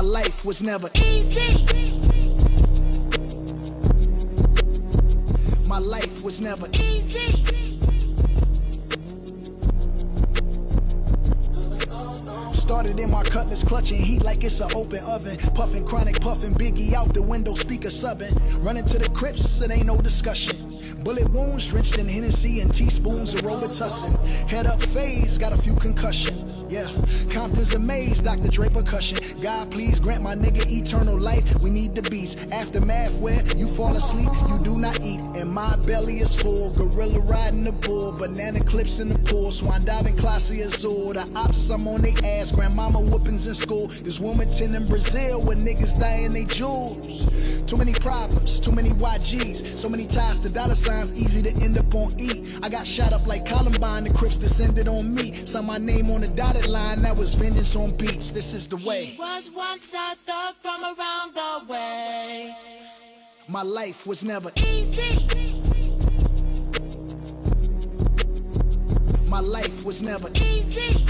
life was never easy. My life was never easy. Started in my cutlass, clutching heat like it's an open oven. Puffing chronic, puffing Biggie out the window, speaker subbing. Running to the crypts, it ain't no discussion. Bullet wounds drenched in Hennessy and teaspoons of Robitussin. Head up phase, got a few concussion. Yeah, Compton's amazed, Dr. Dre percussion. God, please grant my nigga eternal life. We need the beats. Aftermath where you fall asleep, you do not eat. And my belly is full. Gorilla riding the bull, banana clips in the pool. Swan diving, classy Azul. The ops, I'm on they ass. Grandmama whoopings in school. This Wilmington in Brazil where niggas dying they jewels. Too many problems, too many YGs. So many ties to dollar signs, easy to end up on E. I got shot up like Columbine, the Crips descended on me. Saw my name on the dotted line, that was vengeance on beats. This is the way. He was once a thug from around the way. My life was never easy. My life was never easy.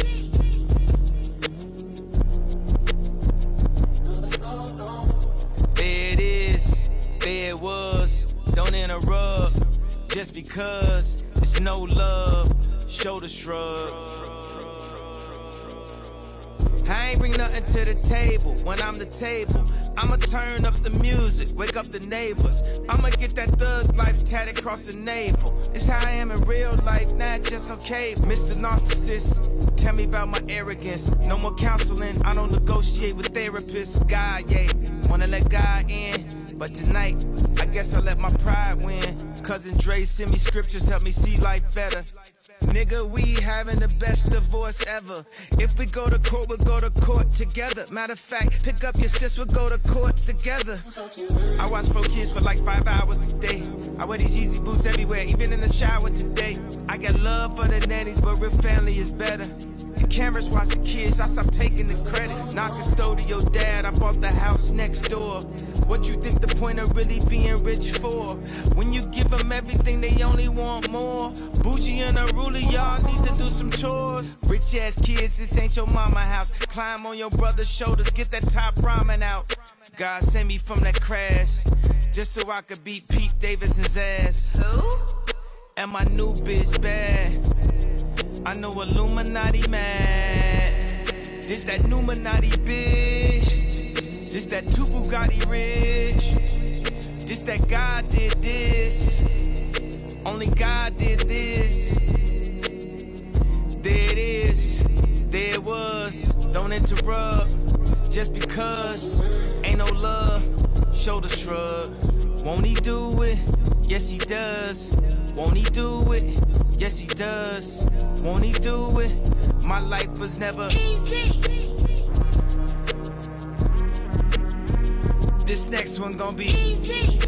There it is, there it was, don't interrupt. Just because it's no love, shoulder shrug. I ain't bring nothing to the table when I'm the table. I'ma turn up the music, wake up the neighbors. I'ma get that thug life tatted across the navel. It's how I am in real life, not just on cable. Mr. Narcissist, tell me about my arrogance. No more counseling, I don't negotiate with therapists. God, yeah, wanna let God in. But tonight, I guess I let my pride win. Cousin Dre send me scriptures, help me see life better. Nigga, we having the best divorce ever. If we go to court, we'll go to court together. Matter of fact, pick up your sis, we'll go to courts together. I watch 4 kids for like 5 hours today. I wear these Yeezy boots everywhere, even in the shower today. I got love for the nannies, but real family is better. The cameras watch the kids, I stop taking the credit. Knock a stove to your dad, I bought the house next door. What you think the point of really being rich for? When you give them everything, they only want more. Bougie and a ruler, y'all need to do some chores. Rich ass kids, this ain't your mama house. Climb on your brother's shoulders, get that top ramen out. God sent me from that crash, just so I could beat Pete Davidson's ass. Who? And my new bitch bad. I know Illuminati mad. This that Numinati bitch. This that two Bugatti rich. This that God did this. Only God did this. There it is. There it was. Don't interrupt. Just because ain't no love. Shoulder shrug. Won't he do it? Yes, he does. Won't he do it? Yes, he does. Won't he do it? My life was never easy. This next one gonna be easy.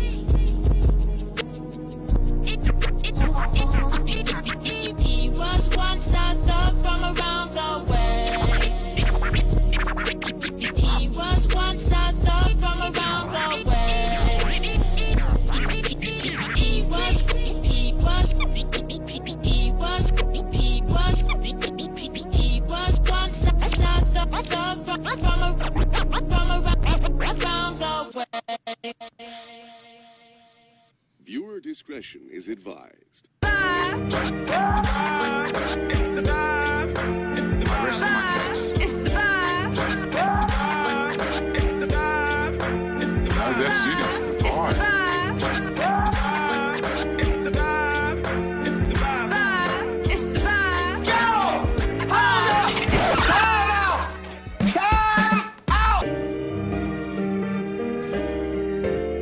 He was once a thug from around the way. He was once a thug from around the way. He was once a thug from around the way. Viewer discretion is advised. That's the part.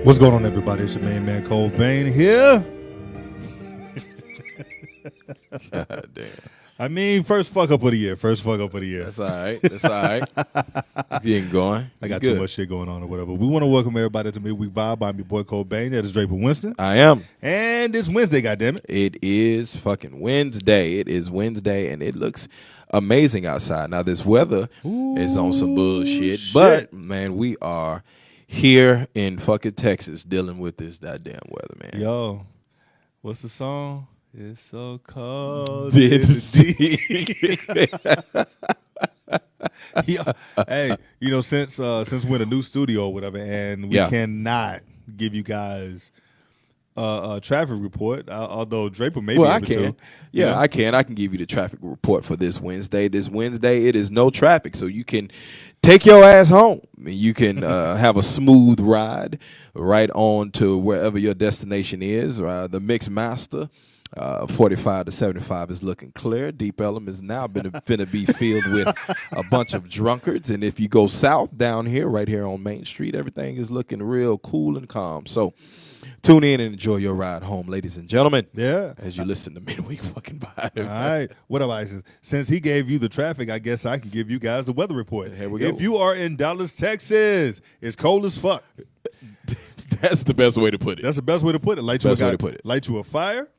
What's going on, everybody? It's your man Cobain here. God damn. I mean, first fuck up of the year. That's all right. Getting going. I got too much shit going on or whatever. We want to welcome everybody to Midweek Vibe. I'm your boy Cobain. That is Draper Winston. I am. And it's Wednesday, goddammit. It is fucking Wednesday. It is Wednesday, and it looks amazing outside. Now, this weather is on some bullshit, but, man, we are here in fucking Texas dealing with this goddamn weather, man. Yo, what's the song? It's so cold. Yeah. Hey, since we're in a new studio or whatever, and we Yeah. cannot give you guys a traffic report, although Draper may Well, be I able can. to. Yeah, I can. I can give you the traffic report for this Wednesday. This Wednesday, it is no traffic, so you can take your ass home. You can have a smooth ride right on to wherever your destination is. The Mix Master, 45 to 75 is looking clear. Deep Ellum is now finna be filled with a bunch of drunkards. And if you go south down here, right here on Main Street, everything is looking real cool and calm. So tune in and enjoy your ride home, ladies and gentlemen. Yeah. As you listen to Midweek Fucking Vibe. All right. What up, Isis? Since he gave you the traffic, I guess I can give you guys the weather report. Here we go. If you are in Dallas, Texas, it's cold as fuck. That's the best way to put it. That's the best way to put it. Best way to put it. Light you a fire.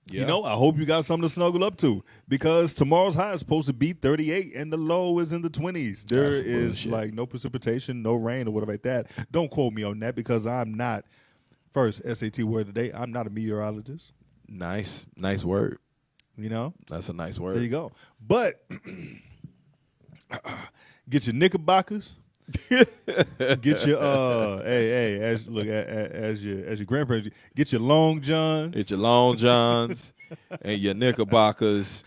Yeah. I hope you got something to snuggle up to, because tomorrow's high is supposed to be 38 and the low is in the 20s. There That's is bullshit. like no precipitation, no rain or whatever like that. Don't quote me on that, because I'm not, first SAT word today, I'm not a meteorologist. Nice word. That's a nice word. There you go. But get your knickerbockers. Get your as your grandparents, get your long johns. Get your long johns and your knickerbockers,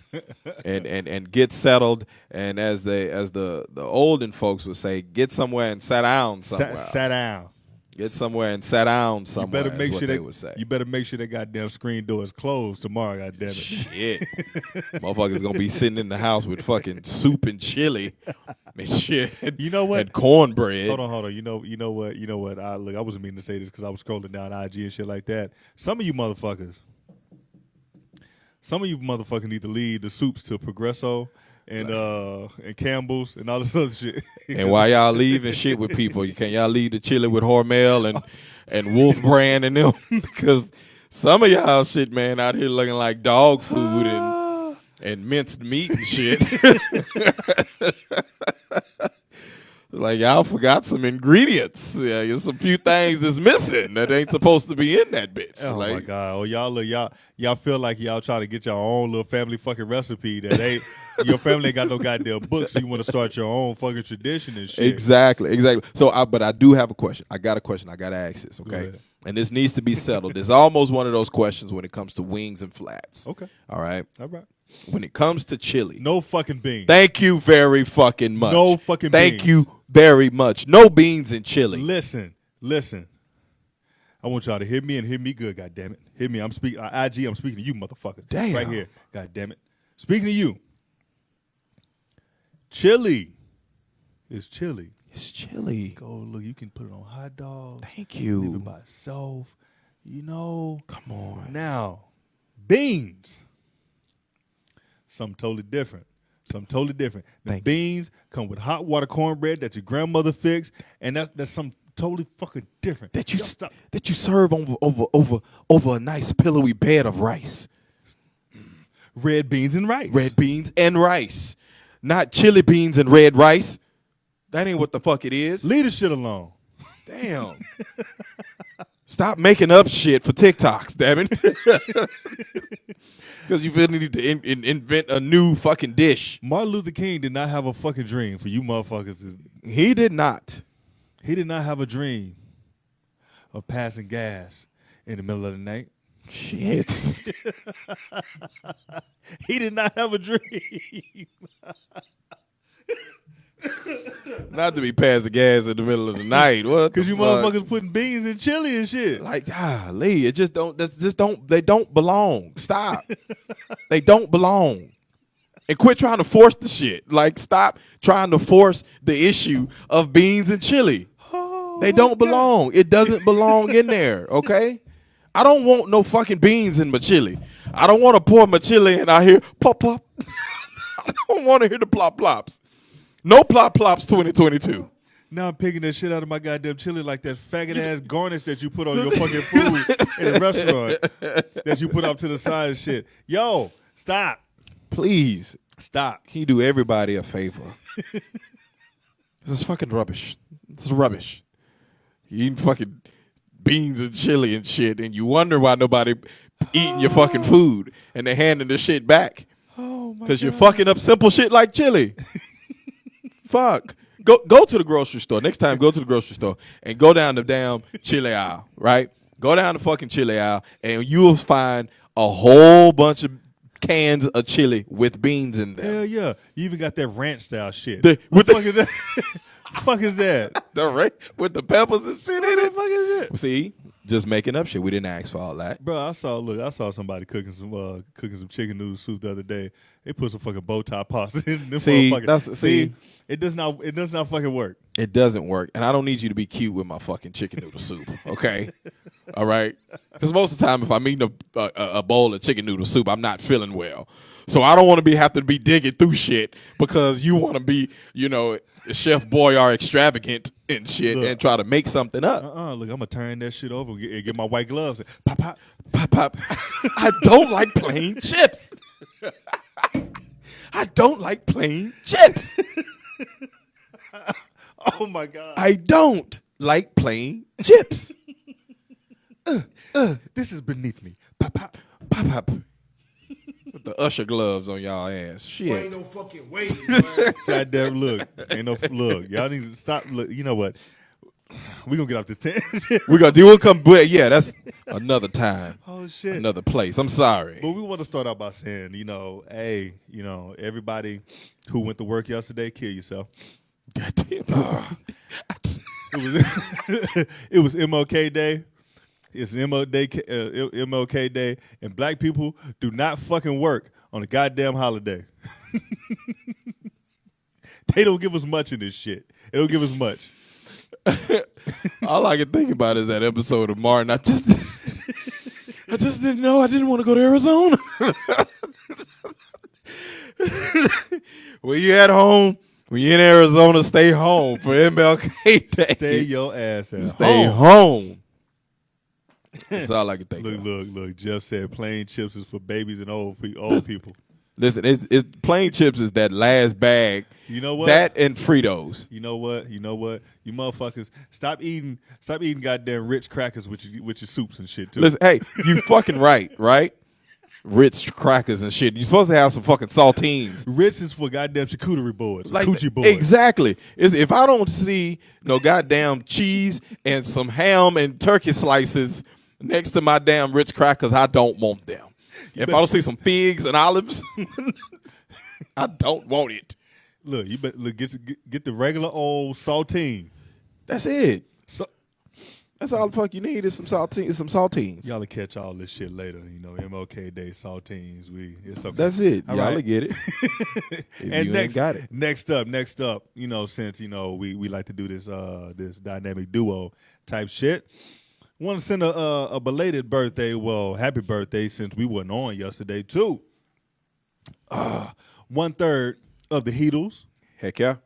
and get settled. And as the olden folks would say, get somewhere and sit down somewhere. Sat down. Get somewhere and sit down somewhere. You better make is what sure they would say. You better make sure that goddamn screen door is closed tomorrow. Goddamn it. Shit, motherfuckers gonna be sitting in the house with fucking soup and chili and shit. You know what? And cornbread. Hold on. You know what? I wasn't meaning to say this because I was scrolling down IG and shit like that. Some of you motherfuckers need to lead the soups to Progresso and Campbell's and all this other shit. And while y'all leaving shit with people, can y'all leave the chili with Hormel and Wolf Brand and them? Because some of y'all shit, man, out here looking like dog food and minced meat and shit. Like y'all forgot some ingredients. Yeah, there's a few things that's missing that ain't supposed to be in that bitch. Oh like, my god! Oh, y'all feel like y'all trying to get your own little family fucking recipe that ain't your family ain't got no goddamn book, so you want to start your own fucking tradition and shit. Exactly. So, but I do have a question. I got a question. I got to ask this, Go okay? ahead. And this needs to be settled. It's almost one of those questions when it comes to wings and flats. Okay. All right. All right. When it comes to chili, No fucking beans. thank you very fucking much. No fucking Thank beans. you very much. No beans in chili. Listen. I want y'all to hear me and hear me good. God damn it. Hear me. I'm speaking. IG. I'm speaking to you, motherfucker. Damn. Right here. God damn it. Speaking to you. Chili is chili. It's chili. Go look. You can put it on hot dogs. Thank Leave you. it by itself. Come on. Now, beans. Something totally different. The Thank you. beans come with hot water cornbread that your grandmother fixed, and that's something totally fucking different. That you Y'all stop. that you serve over a nice pillowy bed of rice. Red beans and rice. Red beans and rice. Not chili beans and red rice. That ain't what the fuck it is. Leave the shit alone. Damn. Stop making up shit for TikToks, damn it. Because you feel the need to invent a new fucking dish. Martin Luther King did not have a fucking dream for you motherfuckers. He did not. He did not have a dream of passing gas in the middle of the night. Shit. He did not have a dream. Not to be passing gas in the middle of the night. What? Because you the fuck? motherfuckers putting beans in chili and shit. Like, golly, it they don't belong. Stop. They don't belong. And quit trying to force the shit. Like, stop trying to force the issue of beans and chili. They don't belong. It doesn't belong in there, okay? I don't want no fucking beans in my chili. I don't want to pour my chili and I hear plop plop. I don't want to hear the plop plops. No plop plops 2022. Now I'm picking that shit out of my goddamn chili like that faggot ass garnish that you put on your fucking food in a restaurant that you put up to the side and shit. Yo, stop. Please. Stop. Can you do everybody a favor? This is fucking rubbish. This is rubbish. You eating fucking beans and chili and shit, and you wonder why nobody eating your fucking food, and they handing the shit back. Oh my Because you're fucking up simple shit like chili. fuck. Go to the grocery store. Next time, go to the grocery store and go down the damn chili aisle, right? Go down the fucking chili aisle and you will find a whole bunch of cans of chili with beans in them. Hell yeah. You even got that ranch style shit. With Fuck is that? Fuck is that? with the peppers and shit in What the it. fuck is it? See, just making up shit. We didn't ask for all that. Bro, I saw somebody cooking some chicken noodle soup the other day. They put some fucking bow tie pasta in them See, motherfuckers. see, it does not fucking work. It doesn't work, and I don't need you to be cute with my fucking chicken noodle soup, okay? All right? Because most of the time, if I'm eating a bowl of chicken noodle soup, I'm not feeling well. So I don't want to have to be digging through shit because you want to be, Chef Boyardee extravagant and shit and try to make something up. Look, I'm gonna turn that shit over and get my white gloves. And pop, pop. Pop, pop. I don't like plain chips. I don't like plain chips. Oh my god. I don't like plain chips. This is beneath me. Pop, pop. Pop, pop. With the usher gloves on y'all ass. Shit. Ain't no fucking way, man. Goddamn, look. Ain't no look. Y'all need to stop. Look, you know what? We gonna get off this tangent. We'll come, but yeah, that's another time. Oh shit. Another place. I'm sorry. But we want to start out by saying, hey, everybody who went to work yesterday, kill yourself. Goddamn. It was MLK Day. It's MLK Day, and black people do not fucking work on a goddamn holiday. They don't give us much in this shit. They don't give us much. All I can think about is that episode of Martin. I just didn't know. I didn't want to go to Arizona. When you're at home, when you're in Arizona, stay home for MLK Day. Stay your ass at Stay home. home. That's all I can think of. Look. Jeff said plain chips is for babies and old people. Listen, it's plain chips is that last bag. You know what? That and Fritos. You know what? You motherfuckers stop eating goddamn rich crackers with your soups and shit too. Listen, hey, you fucking right? Rich crackers and shit. You're supposed to have some fucking saltines. Rich is for goddamn charcuterie boards, Like coochie boards. Exactly. If I don't see no goddamn cheese and some ham and turkey slices next to my damn rich crackers, I don't want them. If I don't see some figs and olives, I don't want it. Look, you better get the regular old saltine. That's it. So, That's all the fuck you need is some saltines. y'all will catch all this shit later. MLK Day saltines. It's okay. That's it. All Y'all right. will get it. If And you ain't got it. Next up, since we like to do this this dynamic duo type shit. Want to send a belated birthday, happy birthday, since we wasn't on yesterday too. 1/3 of the Heatles, Heck yeah.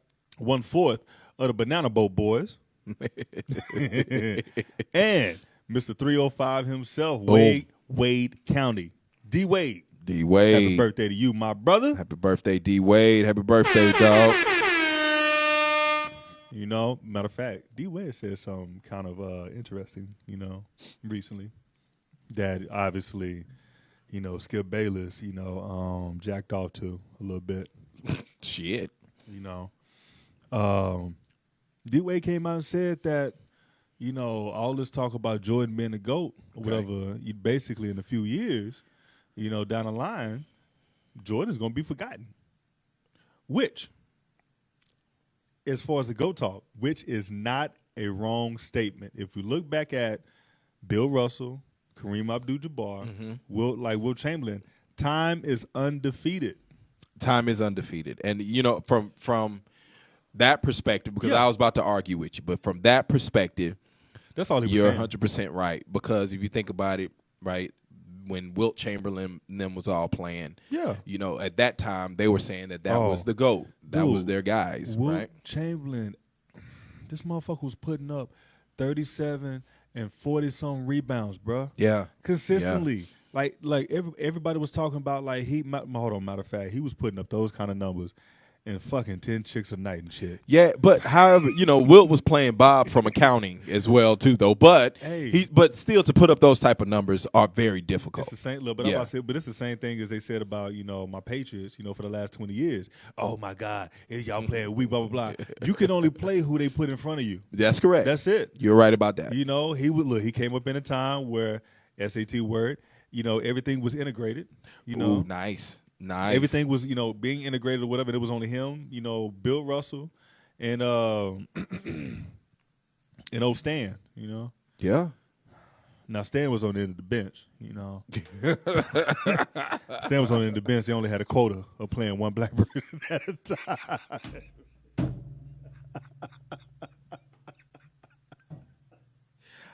1/4 of the Banana Boat Boys, and Mr. 305 himself, Boom. Wade County, D Wade. D Wade. Happy birthday to you, my brother. Happy birthday, D Wade. Happy birthday, dog. Matter of fact, D Wade said something kind of interesting, recently. That obviously, Skip Bayless, jacked off to a little bit. Shit. D Wade came out and said that, all this talk about Jordan being the GOAT or whatever, basically in a few years, down the line, Jordan's going to be forgotten. Which, as far as the GOAT talk, which is not a wrong statement. If we look back at Bill Russell, Kareem Abdul-Jabbar, Will Chamberlain, time is undefeated. Time is undefeated. And, from that perspective, because I was about to argue with you, but from that perspective, That's all he was you're saying. 100% right. Because if you think about it, right, when Wilt Chamberlain and them was all playing, Yeah. at that time, they were saying that was the GOAT. That Dude, was their guys, Wilt right? Chamberlain, this motherfucker was putting up 37 and 40-some rebounds, bro. Yeah. Consistently. Like everybody was talking about, like, hold on, matter of fact, he was putting up those kind of numbers. and fucking 10 chicks a night and shit. Yeah, but however, Wilt was playing Bob from accounting as well too, though. But Hey. but still, to put up those type of numbers are very difficult. It's the same. Look, but Yeah. but it's the same thing as they said about my Patriots. For the last 20 years. Oh my God, is y'all playing weak? Blah blah blah. You can only play who they put in front of you. That's correct. That's it. You're right about that. He came up in a time where SAT word. Everything was integrated. Ooh, nice. Everything was being integrated or whatever. It was only him. Bill Russell, and old Stan. Yeah. Now Stan was on the end of the bench, Stan was on the end of the bench. They only had a quota of playing one black person at a time.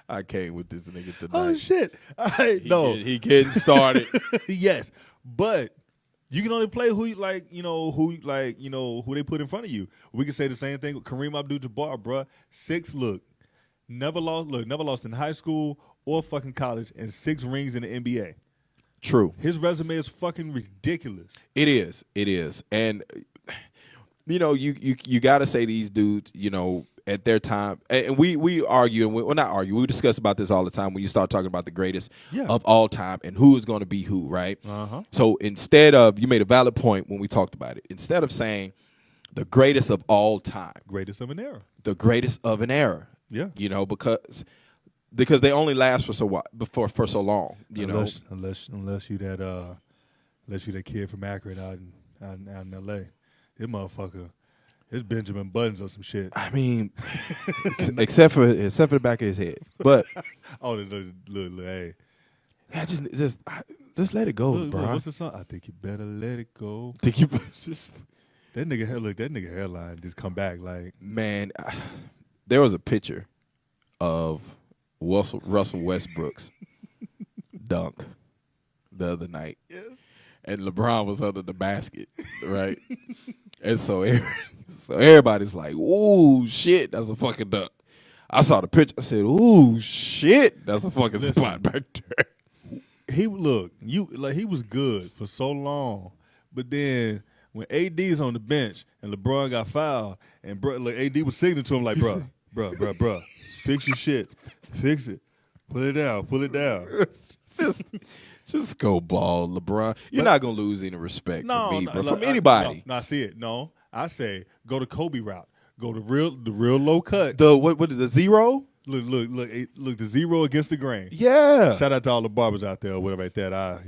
I came with this nigga tonight. Oh shit! He getting started. Yes, but you can only play who you like. Who they put in front of you. We can say the same thing with Kareem Abdul-Jabbar, bruh. Never lost in high school or fucking college, and 6 rings in the NBA. True. His resume is fucking ridiculous. It is, and you got to say these dudes, at their time, and we argue, and not argue, we discuss about this all the time when you start talking about the greatest of all time and who is going to be who, right? So instead of, you made a valid point when we talked about it, instead of saying the greatest of all time, Greatest of an era. the greatest of an era, Yeah. because they only last for for so long, Unless you that kid from Akron out in L.A. This motherfucker, it's Benjamin Buttons or some shit. I mean, except for the back of his head, but Oh, look, hey. yeah, just let it go, Look, bro. what's the song? I think you better let it go. Think you just That nigga hairline just come back like. man. There was a picture of Russell Westbrook's dunk the other night, and LeBron was under the basket, right? And so everybody's like, "Ooh, shit, that's a fucking dunk." I saw the picture. I said, "Ooh, shit, that's a fucking spot back there." He was good for so long, but then when AD's on the bench and LeBron got fouled, and AD was signaling to him like, bruh, fix your shit, fix it, pull it down. Just go ball, LeBron. You're not gonna lose any respect from me, bro, from anybody. No, I see it. No, I say go the Kobe route. Go the real low cut. The what is the zero? Look, the zero against the grain. Yeah. Shout out to all the barbers out there or whatever like that.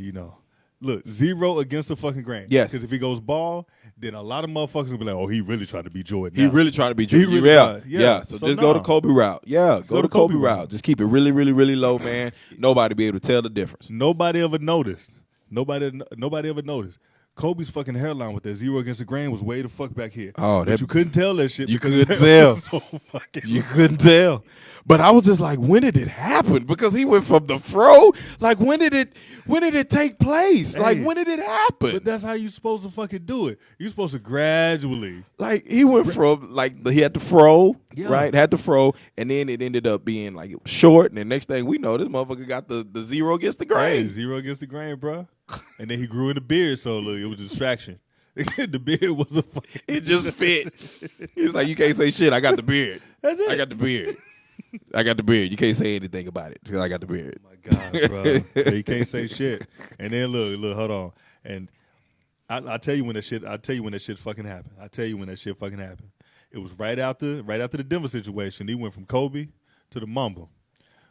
Look, zero against the fucking grain. Yes. Because if he goes ball, then a lot of motherfuckers will be like, oh, he really trying to be Jordan. He now. really trying to be He Jordan. really Yeah. tried. Yeah. So So just go nah. the Kobe route. Yeah. Go the Kobe route. route. Just keep it really, really, really low, man. Nobody be able to tell the difference. Nobody ever noticed. Nobody ever noticed. Kobe's fucking hairline with that zero against the grain was way the fuck back here. Oh, But that- you couldn't tell that shit. You because couldn't it tell. was so fucking You couldn't tell. But I was just like, when did it happen? Because he went from the fro. Like, when did it take place? Like, Hey. when did it happen? But that's how you supposed to fucking do it. You're supposed to gradually. Like, he went from, like, he had the fro, Yeah. right? Had the fro, and then it ended up being, like, it was short, and the next thing we know, this motherfucker got the zero against the Hey, grain. zero against the grain, bro. And then he grew in the beard, so look, it was a distraction. The beard was a fucking. It just fit. He's like, you can't say shit. I got the beard. That's it. I got the beard. I got the beard. You can't say anything about it because I got the beard. Oh my God, bro. Yeah, you can't say shit. And then look, hold on. And I tell you when that shit. I tell you when that shit fucking happened. I tell you when that shit fucking happened. It was right after the Denver situation. He went from Kobe to the Mamba.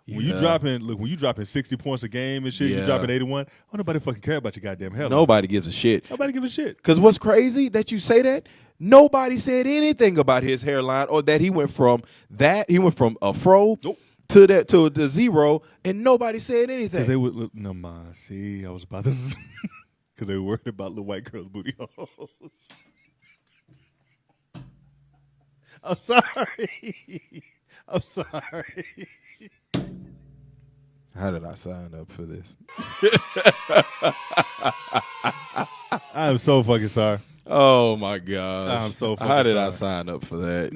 When you dropping 60 points a game and shit, you Yeah. dropping 81. Oh, nobody fucking care about your goddamn hell. Nobody gives a shit. Nobody give a shit. Because what's crazy that you say that? Nobody said anything about his hairline or that he went from a fro Nope. to the zero, and nobody said anything. Because they would look. No, man. See, I was about to. Because they were worried about little white girls' booty holes. I'm sorry. I'm sorry. How did I sign up for this? I am so fucking sorry. Oh my gosh! I'm so fucking How did I sorry. sign up for that?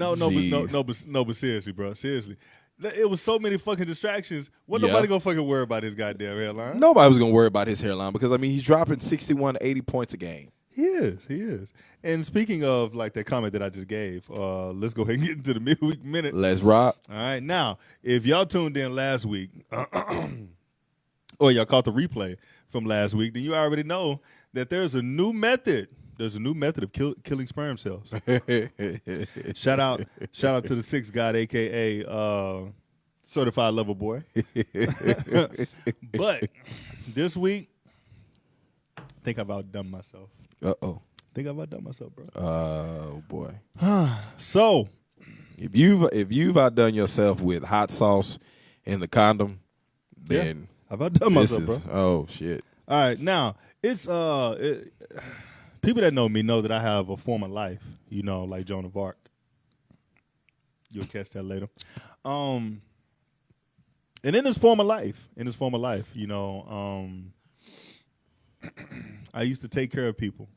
But seriously, bro. Seriously. It was so many fucking distractions. Wasn't Yeah. nobody gonna fucking worry about his goddamn hairline. Nobody was gonna worry about his hairline because I mean he's dropping 61 to 80 points a game. He is. He is. And speaking of like that comment that I just gave, let's go ahead and get into the midweek minute. Let's rock. All right. Now, if y'all tuned in last week, or y'all caught the replay from last week, then you already know that there's a new method. There's a new method of killing sperm cells. Shout out to the Six God, aka Certified Lover Boy. But this week, I think I've outdone myself. Uh-oh. Bro. Oh boy. So If you've outdone yourself with hot sauce in the condom, then I've outdone this myself, is bro. oh shit. All right, now it's people that know me know that I have a former life, you know, like Joan of Arc. You'll catch that later. And in his former life, you know, I used to take care of people.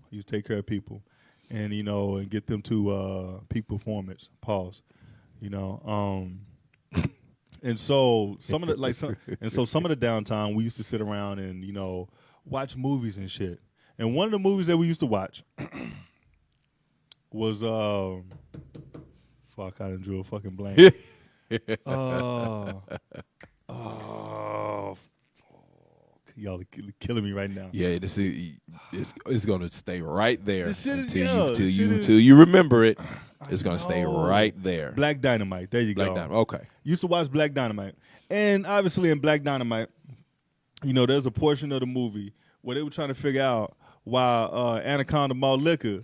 And you know, and get them to peak performance. Pause. You know, and so some of the some of the downtime we used to sit around and, you know, watch movies and shit. And one of the movies that we used to watch was fuck, I done drew a fucking blank. Y'all are killing me right now. Yeah, this is it's gonna stay right there This shit is- until yeah, you remember it. It's gonna stay right there. Black Dynamite. There you Black go. Diamond. Okay. Used to watch Black Dynamite. And obviously in Black Dynamite, you know, there's a portion of the movie where they were trying to figure out why Anaconda Malt Liquor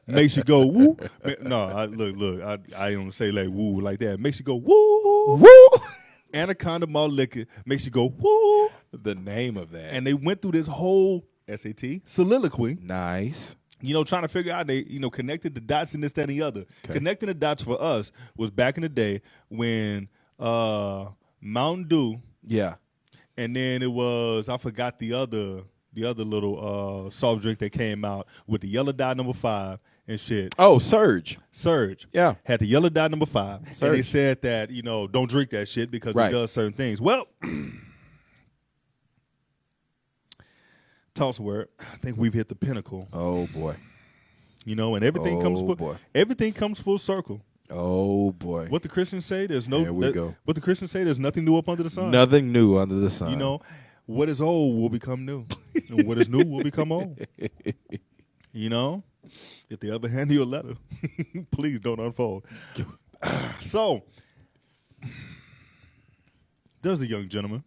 makes you go woo. No, I don't say like woo like that. Makes you go woo. Woo. Anaconda Malt Liquor makes you go woo. The name of that. And they went through this whole SAT soliloquy, Nice. you know, trying to figure out, they, you know, connected the dots and this, that, and the other. Okay. Connecting the dots for us was back in the day when Mountain Dew, Yeah. and then it was, I forgot the other little soft drink that came out with the yellow dye number 5 and shit. Oh, Surge. Yeah. Had the yellow dye number 5. Surge. And they said that, you know, don't drink that shit because Right. it does certain things. Well, toss word. I think we've hit the pinnacle. Oh boy. You know, and everything comes full circle. Oh boy. What the Christians say, there's no. There we go. What the Christians say, there's nothing new up under the sun. Nothing new under the sun. You know, what is old will become new, and what is new will become old. You know, if they ever hand you a letter, please don't unfold. So, there's a young gentleman.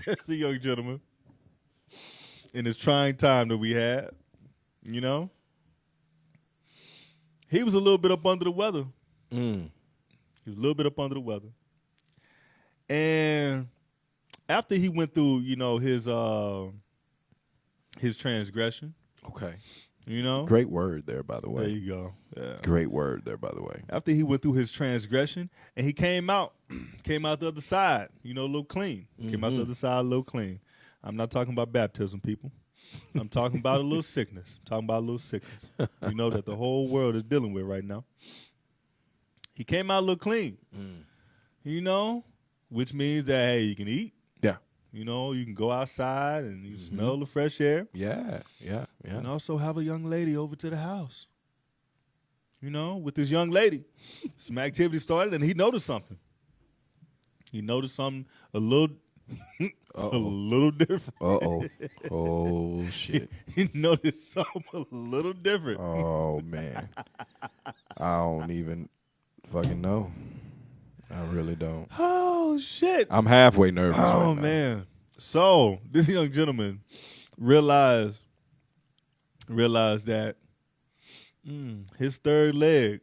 There's a young gentleman in this trying time that we had, you know. He was a little bit up under the weather. He was a little bit up under the weather. And after he went through, you know, his transgression. Okay. You know? Great word there, by the way. There you go. Yeah. Great word there, by the way. After he went through his transgression and he came out the other side, you know, a little clean. Came out the other side a little clean. I'm not talking about baptism, people. I'm talking about a little sickness. I'm talking about a little sickness. You know, that the whole world is dealing with right now. He came out a little clean. You know, which means that, hey, you can eat. Yeah. You know, you can go outside and you smell the fresh air. Yeah. And also have a young lady over to the house. You know, with this young lady, some activity started and he noticed something. He noticed something a little different. Uh-oh. Oh, shit. He noticed something a little different. Oh, man. I don't even fucking know. I really don't. Oh, shit. I'm halfway nervous right Oh, now. man. So, this young gentleman realized that his third leg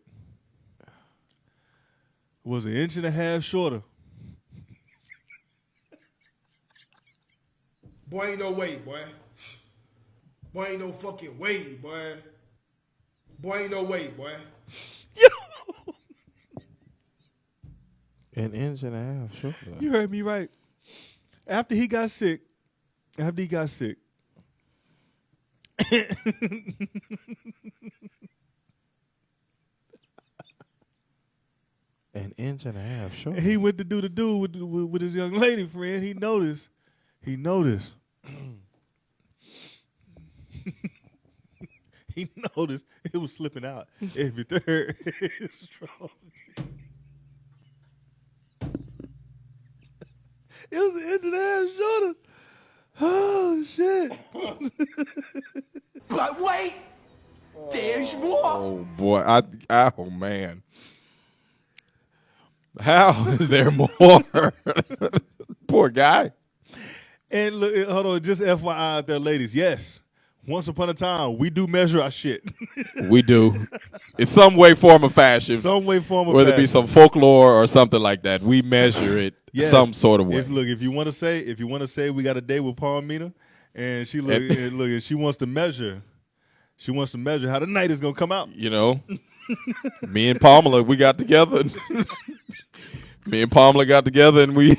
was 1.5 inches shorter. Boy, ain't no way, boy. Boy, ain't no fucking way, boy. Boy, ain't no way, boy. 1.5 inches, sure. You heard me right. After he got sick, 1.5 inch and a half short. And he went to do the dude with his young lady friend. He noticed. He noticed it was slipping out every third stroke. It was an inch and a half shorter. Oh shit! But wait, there's more. Oh boy, oh man, how is there more? Poor guy. And look, hold on, just FYI out there, ladies. Yes, once upon a time, we do measure our shit. We do. In some way, form, or fashion. Some way, form, or whether it be fashion. some folklore or something like that, we measure it Yes. some sort of way. If you want to say we got a date with Palmina, and she and she wants to measure how the night is gonna come out. You know, me and Pamela, we got together. Me and Pamela got together, and we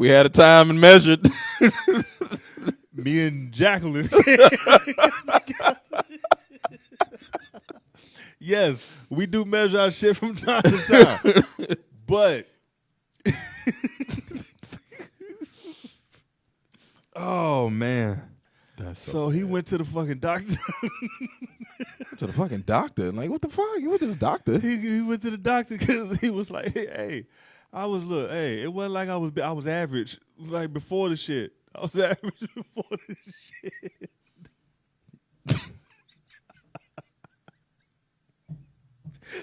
had a time and measured. Me and Jacqueline. Yes, we do measure our shit from time to time, but. Oh man! So he went to the fucking doctor. To the fucking doctor. Like, what the fuck? You went to the doctor? He went to the doctor because he was like, hey, it wasn't like I was average like before the shit. I was average before the shit.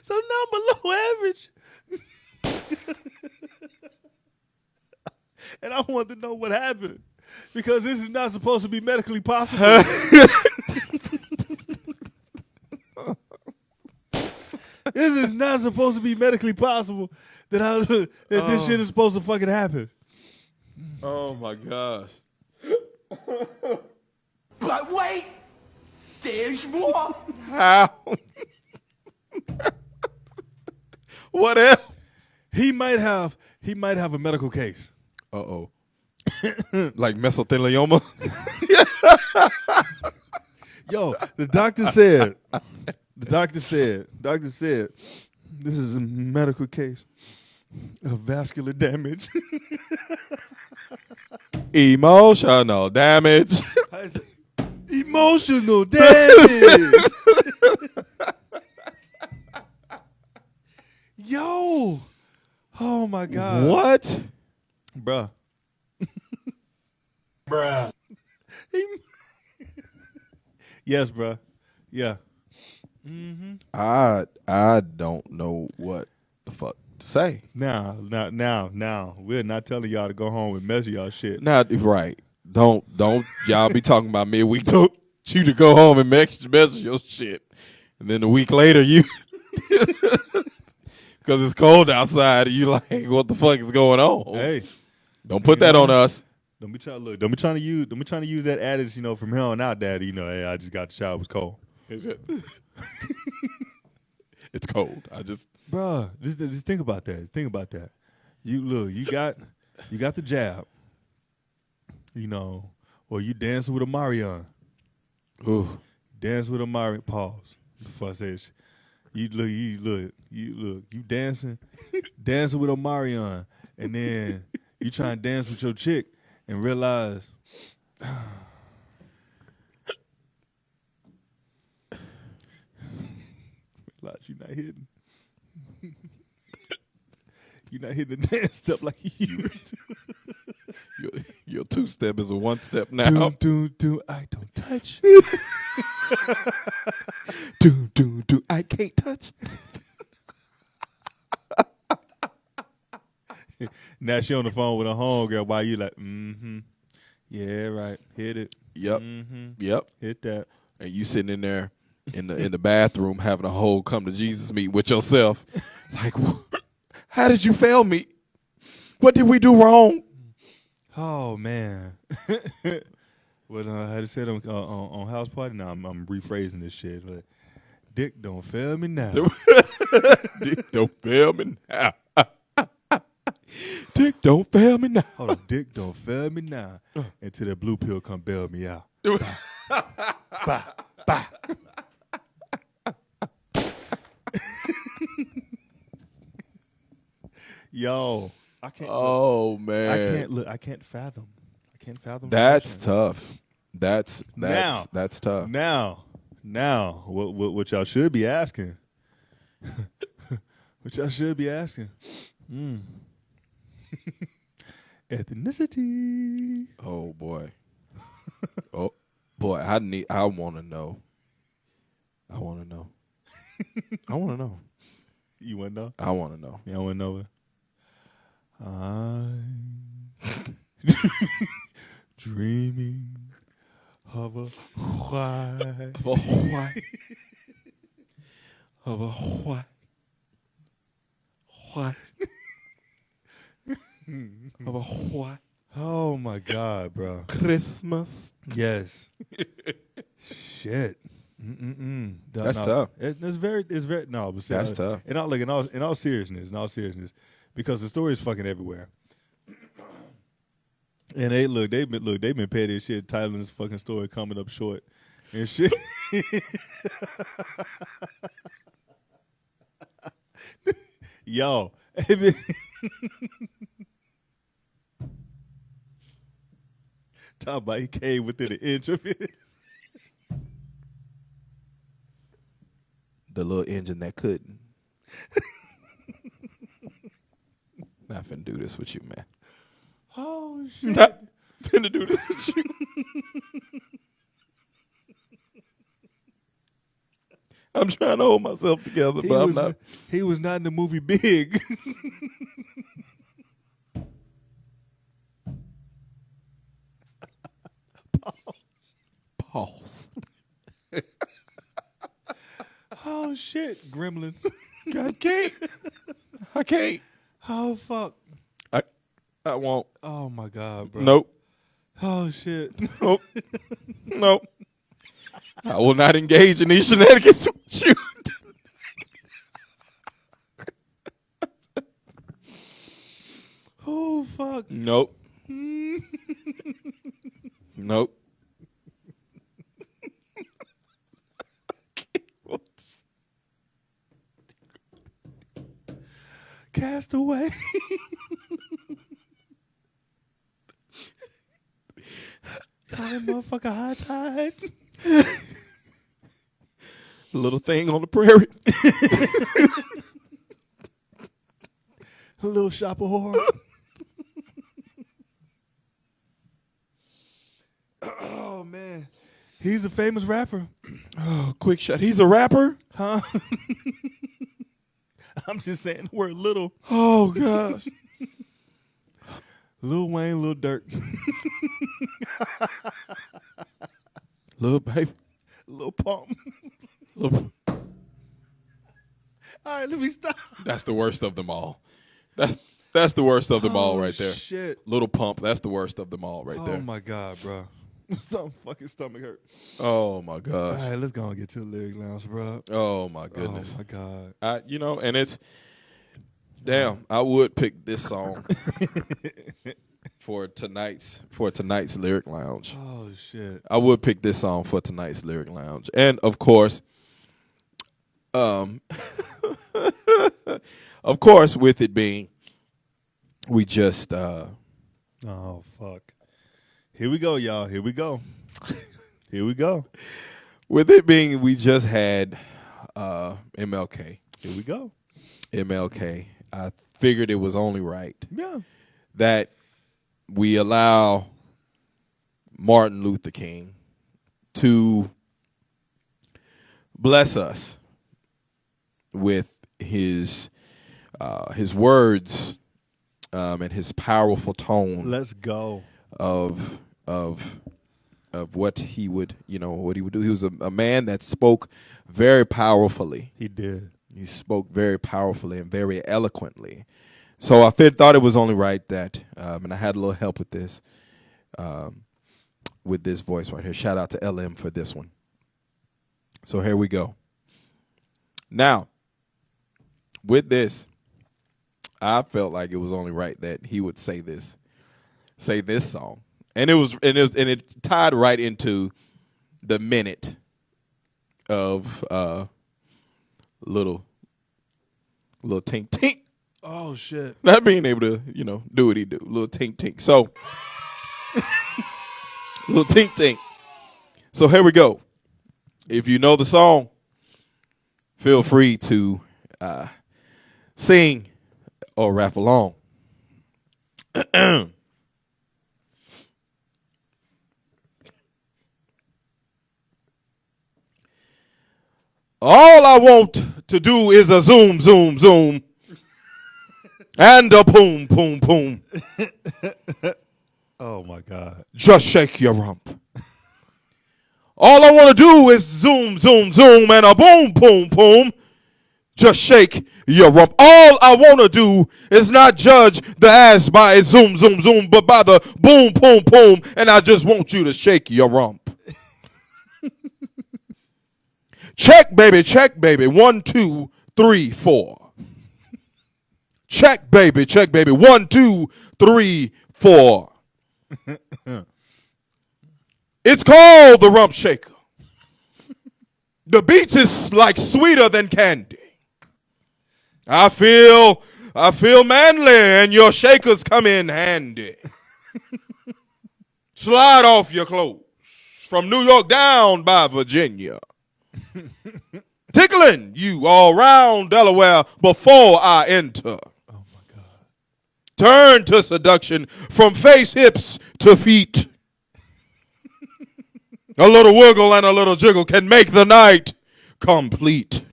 So now I'm below average. And I want to know what happened because this is not supposed to be medically possible. This is not supposed to be medically possible that this shit is supposed to fucking happen. Oh my gosh. But wait, there's more. How? What else? He might have a medical case. Uh-oh. Like mesothelioma? Yo, the doctor said, this is a medical case of vascular damage. Emotional damage. I said, emotional damage. Yo. Oh my God. What? Bruh. Yes, bruh. Yeah. I don't know what the fuck to say. Now, we're not telling y'all to go home and measure y'all shit. Not right. Don't y'all be talking about midweek. Told you to go home and measure your shit, and then a week later you, because it's cold outside, and you like, what the fuck is going on? Hey, don't put that on us. Don't be trying to use that adage, from here on out, Daddy. Hey, I just got the shower, it was cold. Is it? It's cold. Bruh, just think about that. Think about that. You got the jab, or you dancing with a Marion. Ooh. Dance with a Marion. Pause. Before I say it. You dancing with a Marion, and then you try and dance with your chick and realize you're not hitting. You're not hitting the dance step like you used to. Your two-step is a one-step now. Do, I don't touch. Do, I can't touch. Now she on the phone with her homegirl while you like, yeah, right, hit it. Yep. Yep. Hit that. And you sitting in there in the bathroom having a whole come to Jesus meeting with yourself. Like, how did you fail me? What did we do wrong? Oh man. What I just said on House Party. Now I'm rephrasing this shit. But Dick don't fail me now. Dick don't fail me now. Dick don't fail me now. Hold on, Dick don't fail me now. Until that blue pill come bail me out. Bye. Yo, I can't. Oh I man, can't look. I can't fathom. I can't fathom. that's depression. tough. That's tough. Now, what y'all should be asking? What y'all should be asking? Ethnicity. Oh boy. Oh boy, I want to know. I want to know. I want to know. You want to know? I want to know. Yeah, I want to know. I'm dreaming of a white. Of a white. Of a white. White. Of a white Oh my God, bro. Christmas. Yes. Shit. That's tough. It's very. No, but That's tough. In all seriousness, because the story is fucking everywhere. And they've been petty as shit, titling this fucking story coming up short and shit. Yo, talk about he came within an inch of it. The little engine that couldn't. Not finna do this with you, man. Oh shit! Not finna do this with you. I'm trying to hold myself together, but I'm not. He was not in the movie Big. Pause. Oh shit! Gremlins. I can't. I can't. Oh fuck! I won't. Oh my God, bro. Nope. Oh shit! Nope. Nope. I will not engage in these shenanigans with you. Oh fuck! Nope. Nope. Cast away. Call that motherfucker High Tide. Little thing on the prairie. A little shop of horror. Oh man, he's a famous rapper. Oh, quick shot. He's a rapper? Huh? I'm just saying the word little. Oh, gosh. Lil Wayne, Lil Durk. Little baby. Lil Pump. Little. All right, let me stop. That's the worst of them all. That's the worst of them all right there. Shit. Little Pump. That's the worst of them all right there. Oh my God, bro. Some fucking stomach hurt. Oh my All gosh. right, let's go and get to the lyric lounge, bro. Oh my goodness. Oh my God. And it's damn. I would pick this song for tonight's lyric lounge. Oh shit. I would pick this song for tonight's lyric lounge, and of course, with it being, we just Oh fuck. Here we go, y'all. Here we go. Here we go. With it being, we just had MLK. Here we go. MLK. I figured it was only right Yeah. that we allow Martin Luther King to bless us with his words and his powerful tone. Let's go. Of what he would do. He was a man that spoke very powerfully. He did. He spoke very powerfully and very eloquently. So I thought it was only right that, and I had a little help with this voice right here. Shout out to LM for this one. So here we go. Now, with this, I felt like it was only right that he would say this song. And it tied right into the minute of little tink tink Oh shit. Not being able to, do what he do. Little tink tink. So, little tink tink. So here we go. If you know the song, feel free to sing or rap along. All I want to do is a zoom, zoom, zoom. And a boom, boom, boom. Oh my God. Just shake your rump. All I want to do is zoom, zoom, zoom, and a boom, boom, boom. Just shake your rump. All I want to do is not judge the ass by its zoom, zoom, zoom, but by the boom, boom, boom. And I just want you to shake your rump. Check, baby, check, baby. 1, 2, 3, 4. Check, baby, check, baby. 1, 2, 3, 4. It's called the Rump Shaker. The beats is like sweeter than candy. I feel manly, and your shakers come in handy. Slide off your clothes from New York down by Virginia. Tickling you all round Delaware before I enter. Oh my God. Turn to seduction from face, hips to feet. A little wiggle and a little jiggle can make the night complete.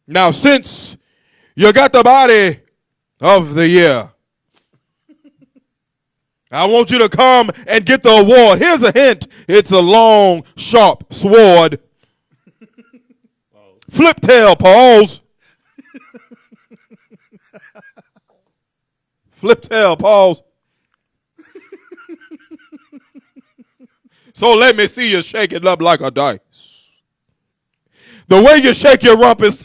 Now, since you got the body of the year, I want you to come and get the award. Here's a hint. It's a long, sharp sword. Flip tail, pause. Flip tail, pause. So let me see you shake it up like a dice. The way you shake your rump is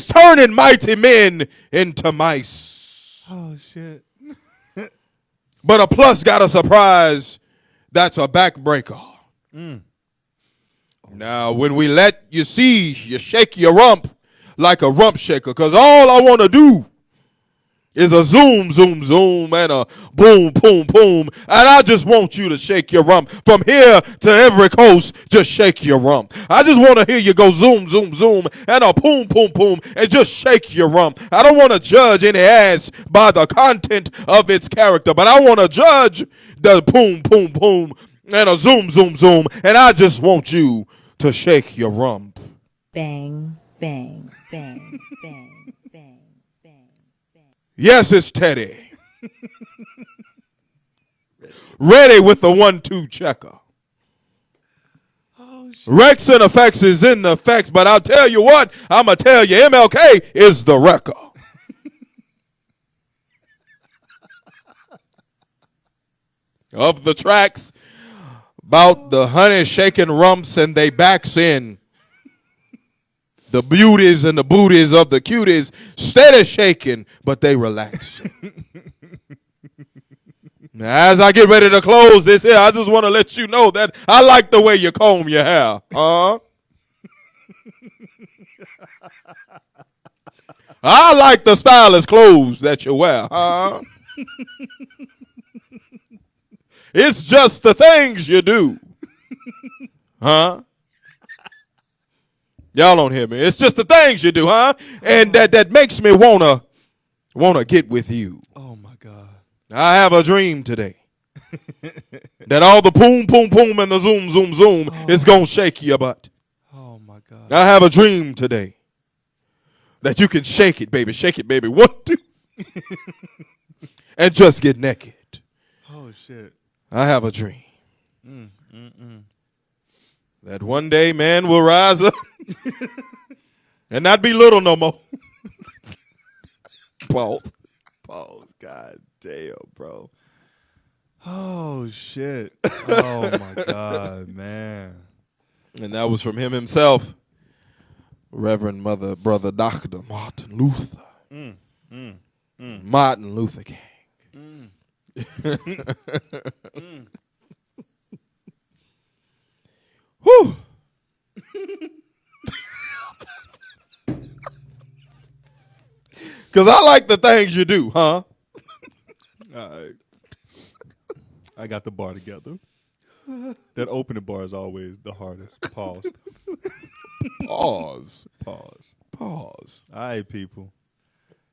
turning mighty men into mice. Oh shit. But a plus got a surprise. That's a backbreaker. Now, when we let you see, you shake your rump like a rump shaker, because all I want to do is a zoom, zoom, zoom, and a boom, boom, boom. And I just want you to shake your rump. From here to every coast, just shake your rump. I just want to hear you go zoom, zoom, zoom, and a boom, boom, boom, and just shake your rump. I don't want to judge any ass by the content of its character, but I want to judge the boom, boom, boom, and a zoom, zoom, zoom, and I just want you to shake your rump. Bang, bang, bang, bang, bang, bang, bang. Yes, it's Teddy. Ready with the 1-2 checker. Oh shit. Rex and effects is in the effects, but I'll tell you what, I'm going to tell you, MLK is the wrecker. Of the tracks about the honey shaking rumps and they backs in. The beauties and the booties of the cuties steady shaking, but they relax. Now, as I get ready to close this here, I just want to let you know that I like the way you comb your hair. I like the stylish clothes that you wear. It's just the things you do. Y'all don't hear me. It's just the things you do, and that makes me wanna get with you. Oh my God. I have a dream today that all the boom, boom, boom and the zoom, zoom, zoom is gonna shake your butt. Oh my God. I have a dream today that you can shake it, baby. Shake it, baby. 1, 2. And just get naked. Oh shit. I have a dream that one day man will rise up and not be little no more. Pause. Pause. God damn, bro. Oh shit. Oh my God, man. And that was from him himself, Reverend Mother Brother Dr. Martin Luther. Martin Luther King. Whew. Because I like the things you do, huh? All right. I got the bar together. That opening bar is always the hardest. Pause. Pause. Pause. Pause. All right, people.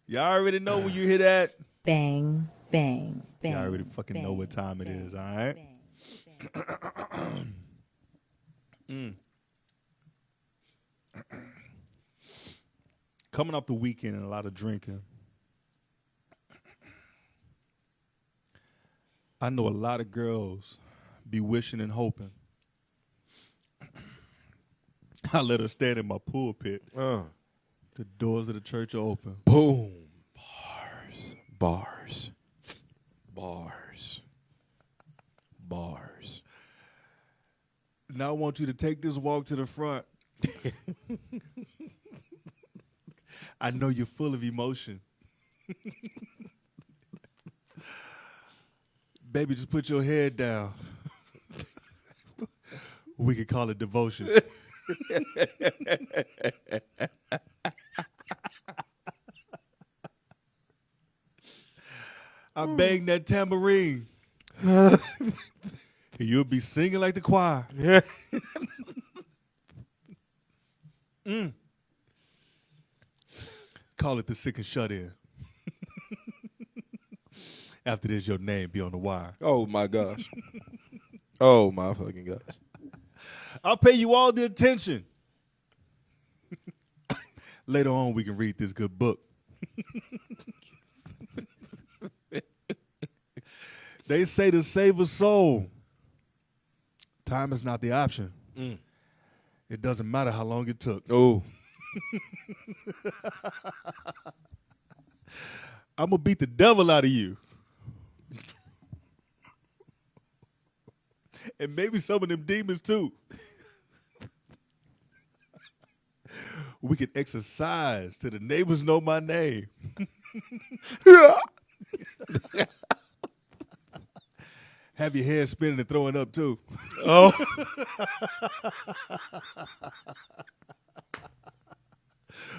Y'all already know when you hear that. Bang, bang, bang. Y'all already fucking know bang, what time it bang, is, all right? bang. Coming off the weekend and a lot of drinking, I know a lot of girls be wishing and hoping I let her stand in my pulpit. The doors of the church are open. Boom. Bars. Now I want you to take this walk to the front. I know you're full of emotion. Baby, just put your head down. We could call it devotion. I bang that tambourine. And you'll be singing like the choir. Call it the sick and shut in. After this, your name be on the wire. Oh, my gosh. Oh, my fucking gosh. I'll pay you all the attention. Later on, we can read this good book. They say to save a soul, time is not the option. It doesn't matter how long it took. Oh. I'm going to beat the devil out of you. And maybe some of them demons too. We can exercise till the neighbors know my name. Have your head spinning and throwing up too. Oh.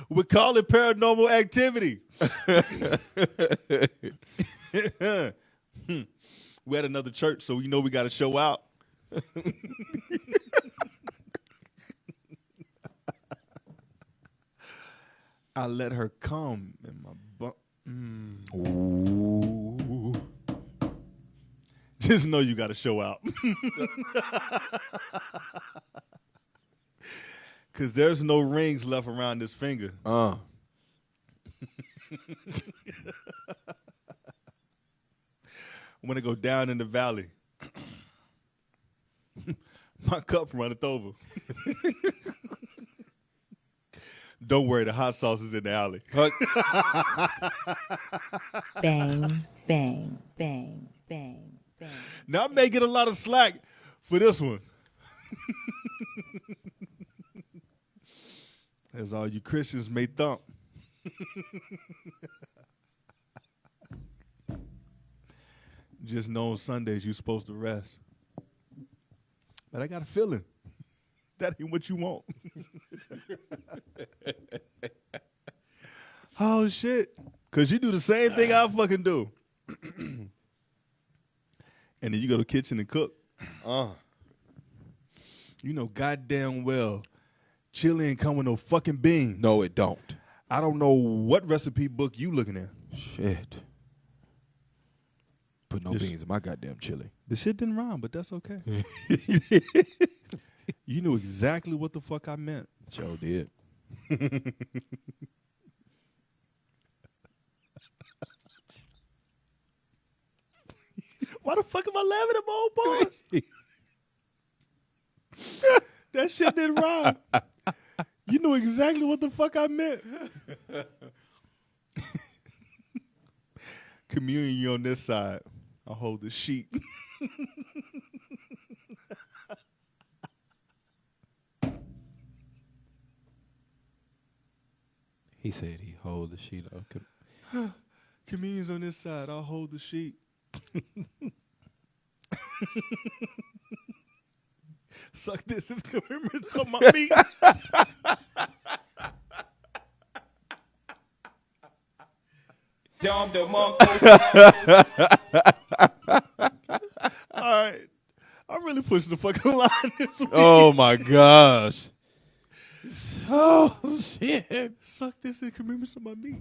We call it paranormal activity. We at another church, so we know we got to show out. I let her come in my butt. Ooh. Just know you got to show out. Because there's no rings left around this finger. When I go down in the valley, my cup runneth over. Don't worry, the hot sauce is in the alley. Bang, bang, bang, bang, bang. Now, I may get a lot of slack for this one. As all you Christians may thump. Just know on Sundays you're supposed to rest. But I got a feeling that ain't what you want. Oh, shit. Because you do the same thing I fucking do. And then you go to the kitchen and cook. You know goddamn well chili ain't come with no fucking beans. No, it don't. I don't know what recipe book you looking at. Shit. Put no beans in my goddamn chili. The shit didn't rhyme, but that's okay. You knew exactly what the fuck I meant. Sure did. Why the fuck am I laughing at my own bars? That shit didn't rhyme. You knew exactly what the fuck I meant. Communion, you on this side. I'll hold the sheet. He said he hold the sheet up. Communion's on this side. I'll hold the sheet. Suck this. It's commemorates on my feet. All right. I'm really pushing the fucking line this week. Oh my gosh. Oh shit. Suck this in commemoration of my meat.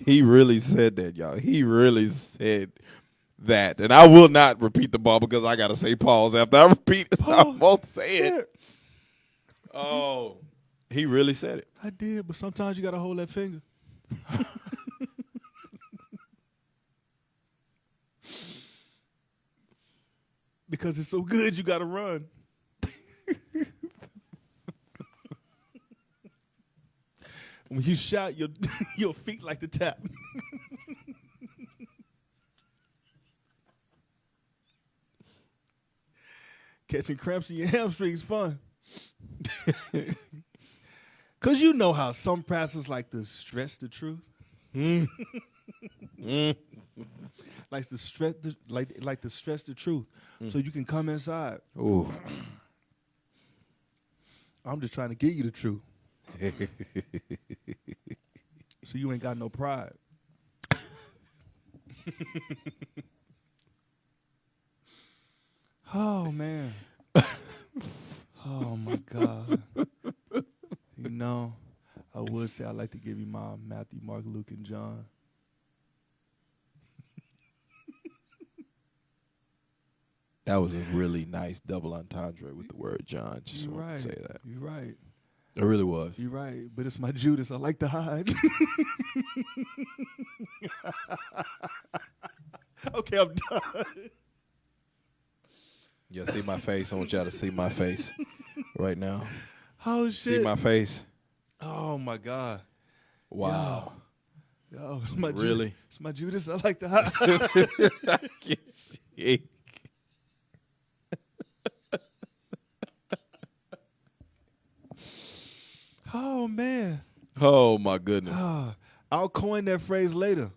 He really said that, y'all. He really said that. And I will not repeat the ball because I gotta say pause after I repeat it. So I won't say it. Oh. He really said it. I did, but sometimes you gotta hold that finger. Because it's so good, you gotta run. When you shout, your feet like the tap. Catching cramps in your hamstrings fun. Cause you know how some pastors like to stress the truth. Like to stress like to stress the truth, so you can come inside. Ooh. I'm just trying to give you the truth, so you ain't got no pride. Oh man. Oh my God. You know, I would say I'd like to give you my Matthew, Mark, Luke, and John. That was a really nice double entendre with the word John. Just You're want right. to say that. You're right. It really was. You're right. But it's my Judas. I like to hide. Okay, I'm done. Yeah, see my face. I want y'all to see my face right now. Oh, See shit. my face. Oh, my God. Wow. Yo, it's my Really? It's my Judas. I like to hide. Oh, man. Oh my goodness. I'll coin that phrase later,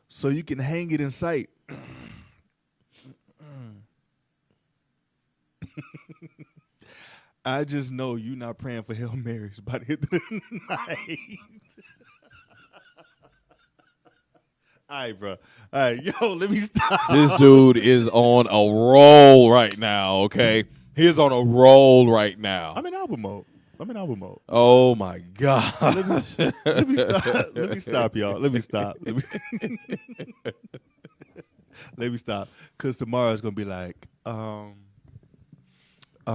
so you can hang it in sight. I just know you not praying for Hail Marys by the end of the night. All right, bro. All right, yo, let me stop. This dude is on a roll right now, okay? He's on a roll right now. I'm in album mode. Oh my God. Let me stop. Let me stop, y'all. Let me stop. Let me stop. Because tomorrow is going to be like,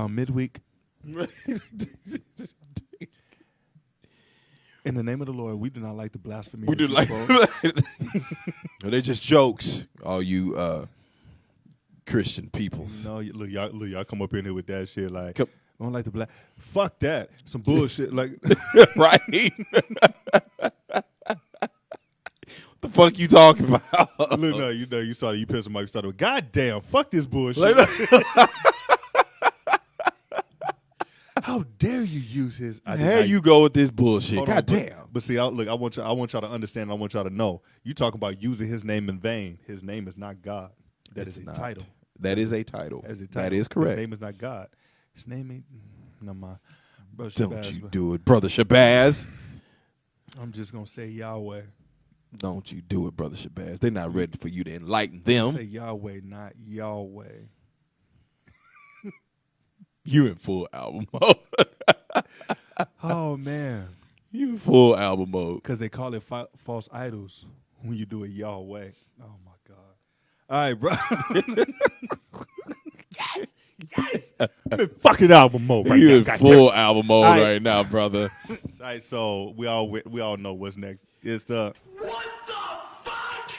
midweek. In the name of the Lord, we do not like the blasphemy. We do like they're just jokes, all you Christian peoples. No, look, y'all come up in here with that shit like, Come- I don't like the black. Fuck that. Some bullshit. Like, Right? The fuck you talking about? look, no, you pissed somebody. You started with, God damn, fuck this bullshit. How dare you use his? Here you go with this bullshit. Hold on, God damn. But see, I want y'all to understand. I want y'all to know. You talking about using his name in vain. His name is not God. That is a title. That is a title. As a title. That is correct. His name is not God. His name ain't. No, my brother. Don't Shabazz, you but do it, Brother Shabazz. I'm just gonna say Yahweh. Don't you do it, Brother Shabazz. They're not ready for you to enlighten them. Say Yahweh, not Yahweh. You in full album mode. Oh man, You in full album mode. because they call it false idols when you do it Yahweh. Oh my God. All right, bro. Yes. I'm in fucking album mode right You now. in goddamn. full album mode All right. right now, brother. All right, so we all know what's next. It's the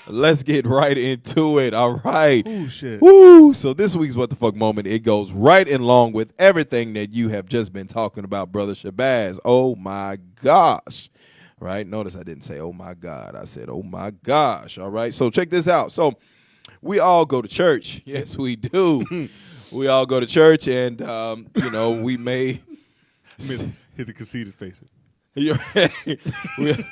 Let's get right into it. All right. oh shit. Woo! So this week's What the Fuck moment, it goes right in along with everything that you have just been talking about, Brother Shabazz. Oh my gosh. Right? Notice I didn't say, oh my God. I said, oh my gosh. All right. So check this out. So we all go to church. Yes, we do. We all go to church, and, we may. Hit the conceited face. You're right.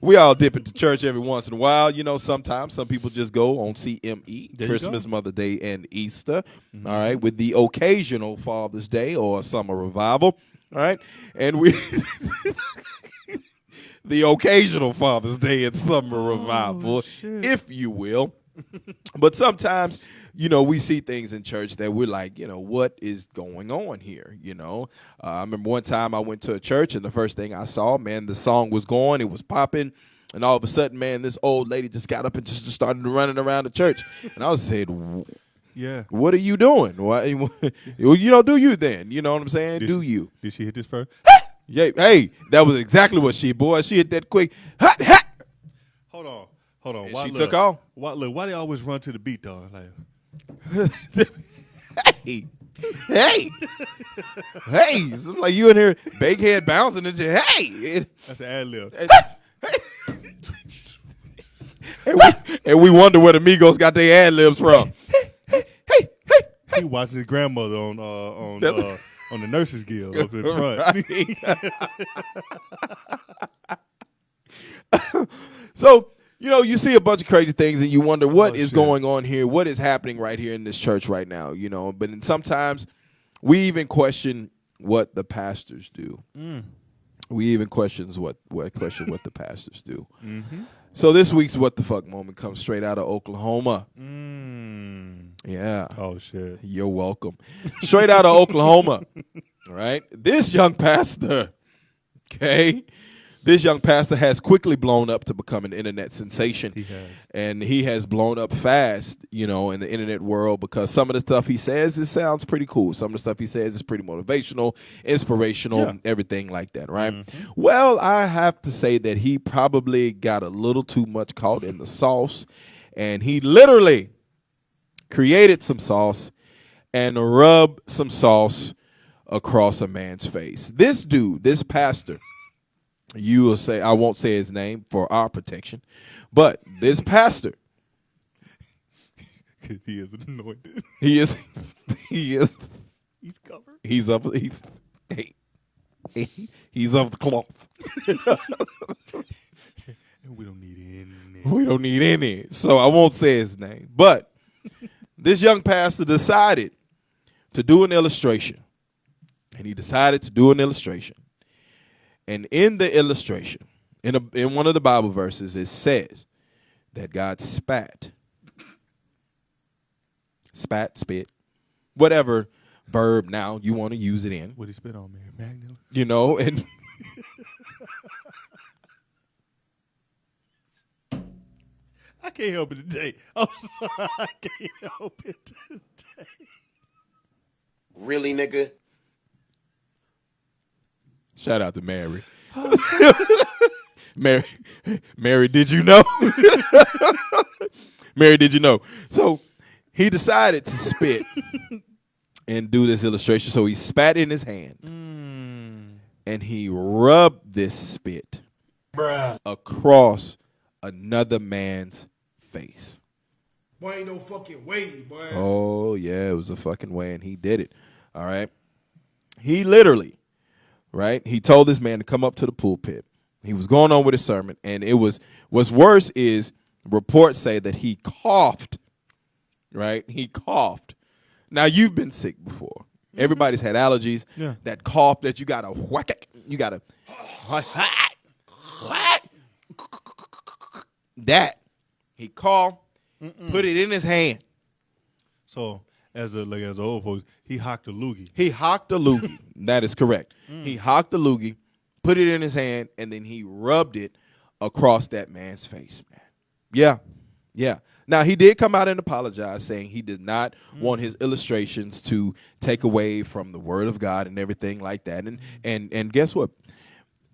We all dip into church every once in a while. You know, sometimes some people just go on CME, There you Christmas, go. Mother Day, and Easter. All right, with the occasional Father's Day or summer revival. All right, and we the occasional Father's Day and summer revival, if you will. But sometimes, you know, we see things in church that we're like, you know, what is going on here? You know, I remember one time I went to a church and the first thing I saw, man, the song was going, it was popping. And all of a sudden, man, this old lady just got up and just started running around the church. And I was saying, Yeah. what are you doing? Why, you know, do you then? You know what I'm saying? Did Do you? Did she hit this first? Yeah. Hey, that was exactly what she, boy. She hit that quick. Hot, hot. Hold on. And she took off. Why they always run to the beat, though? Like, hey. Hey. Hey. Something like you in here, big head bouncing and just, hey. that's an ad lib. And we wonder where the Migos got their ad libs from. He watching his grandmother on the Nurses Guild up in front. So, you know, you see a bunch of crazy things and you wonder what is shit. going on here, what is happening right here in this church right now, you know. But then sometimes we even question what the pastors do. We even question what the pastors do. Mm-hmm. So this week's What the Fuck moment comes straight out of Oklahoma. Yeah. Oh, shit. You're welcome. Straight out of Oklahoma. All right. This young pastor, okay, this young pastor has quickly blown up to become an internet sensation. He has. And he has blown up fast, you know, in the internet world because some of the stuff he says, it sounds pretty cool. Some of the stuff he says is pretty motivational, inspirational, everything like that, right? Mm-hmm. Well, I have to say that he probably got a little too much caught in the sauce, and he literally created some sauce and rubbed some sauce across a man's face. This dude, this pastor, you will say, I won't say his name for our protection, but this pastor, because he is anointed. He's covered. He's of the cloth. And we don't need any. We don't need any. So I won't say his name. But this young pastor decided to do an illustration. And he decided to do an illustration. And in the illustration, in one of the Bible verses, it says that God spat, spit, whatever verb now you want to use it in. What he spit on me? Magna? You know, and I can't help it today. I'm sorry. I can't help it today. Really, nigga? Shout out to Mary. Mary, did you know? Mary, did you know? So he decided to spit and do this illustration. So he spat in his hand and he rubbed this spit across another man's face. Boy, ain't no fucking way, boy. Oh, yeah, it was a fucking way, and he did it. All right. He literally, right, he told this man to come up to the pulpit. He was going on with his sermon, and it was, what's worse is reports say that he coughed, right? He coughed. Now, you've been sick before. Everybody's had allergies. Yeah. That cough that you got to whack it. You got to, that. He coughed, put it in his hand. So, as old folks, he hocked a loogie. He hocked a loogie. That is correct. He hocked the loogie, put it in his hand, and then he rubbed it across that man's face, man. Yeah. Yeah. Now, he did come out and apologize, saying he did not want his illustrations to take away from the word of God and everything like that. And guess what?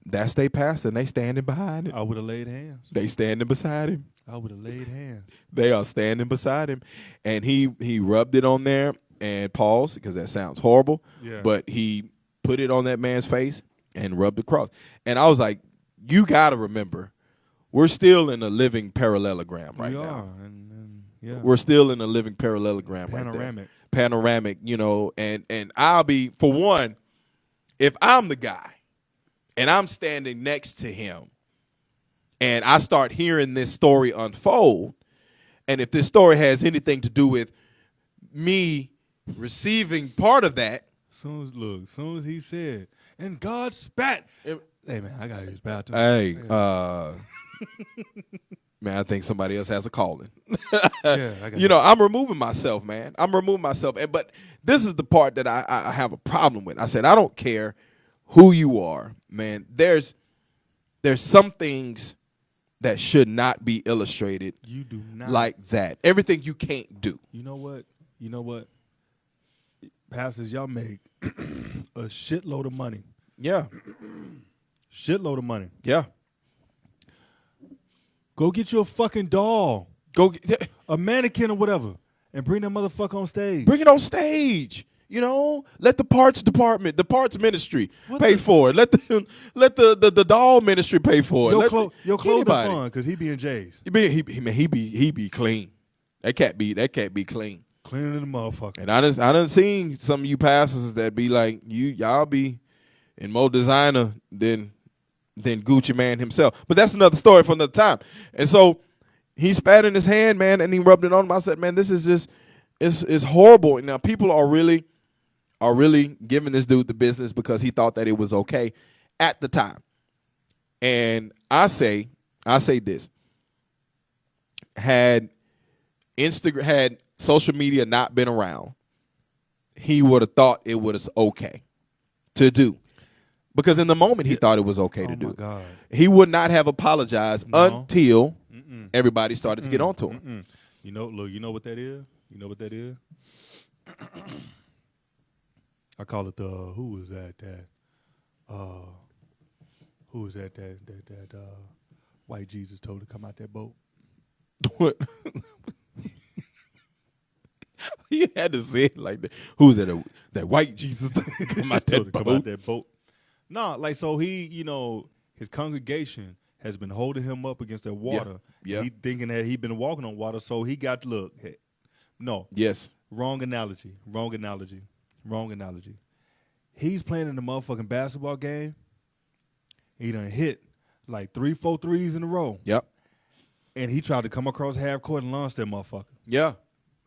That's their pastor, and they standing behind him. I would have laid hands. They standing beside him. I would have laid hands. They are standing beside him. And he rubbed it on there and paused, because that sounds horrible. Yeah. But he put it on that man's face and rubbed it across. And I was like, you got to remember, we're still in a living parallelogram right now. And yeah. We're still in a living parallelogram right Panoramic. there. Panoramic, you know, and I'll be, for one, if I'm the guy and I'm standing next to him and I start hearing this story unfold, and if this story has anything to do with me receiving part of that, Soon as he said, and God spat. Hey man, I gotta use bathroom. Hey, man, I think somebody else has a calling. I'm removing myself, man. I'm removing myself. But this is the part that I have a problem with. I said, I don't care who you are, man. There's some things that should not be illustrated. You do not like that. Everything you can't do. You know what? Pastors, y'all make a shitload of money. Yeah. Shitload of money. Yeah. Go get you a fucking doll. Go get a mannequin or whatever, and bring that motherfucker on stage. Bring it on stage. Let the parts department, the parts ministry pay for it. Let the doll ministry pay for it. Your clothes are fun because he be in J's. He be clean. That cat be clean. Cleaner than the motherfucker. And I done seen some of you pastors that be like, y'all be in more designer than Gucci Man himself. But that's another story for another time. And so he spat in his hand, man, and he rubbed it on him. I said, man, this is just it's horrible. Now people are really giving this dude the business because he thought that it was okay at the time. And I say this. Had social media not been around, he would have thought it was okay to do. Because in the moment he thought it was okay to do. God. He would not have apologized until everybody started to get onto him. You know what that is? You know what that is? I call it the who was that white Jesus told to come out that boat. What? You had to say it like that. Who's that? That white Jesus told to come out that boat? No, like so he, his congregation has been holding him up against that water. Yeah. He thinking that he'd been walking on water, so he got no. Yes. Wrong analogy. He's playing in the motherfucking basketball game. He done hit like 3-4 threes in a row. Yep. And he tried to come across half court and launch that motherfucker. Yeah.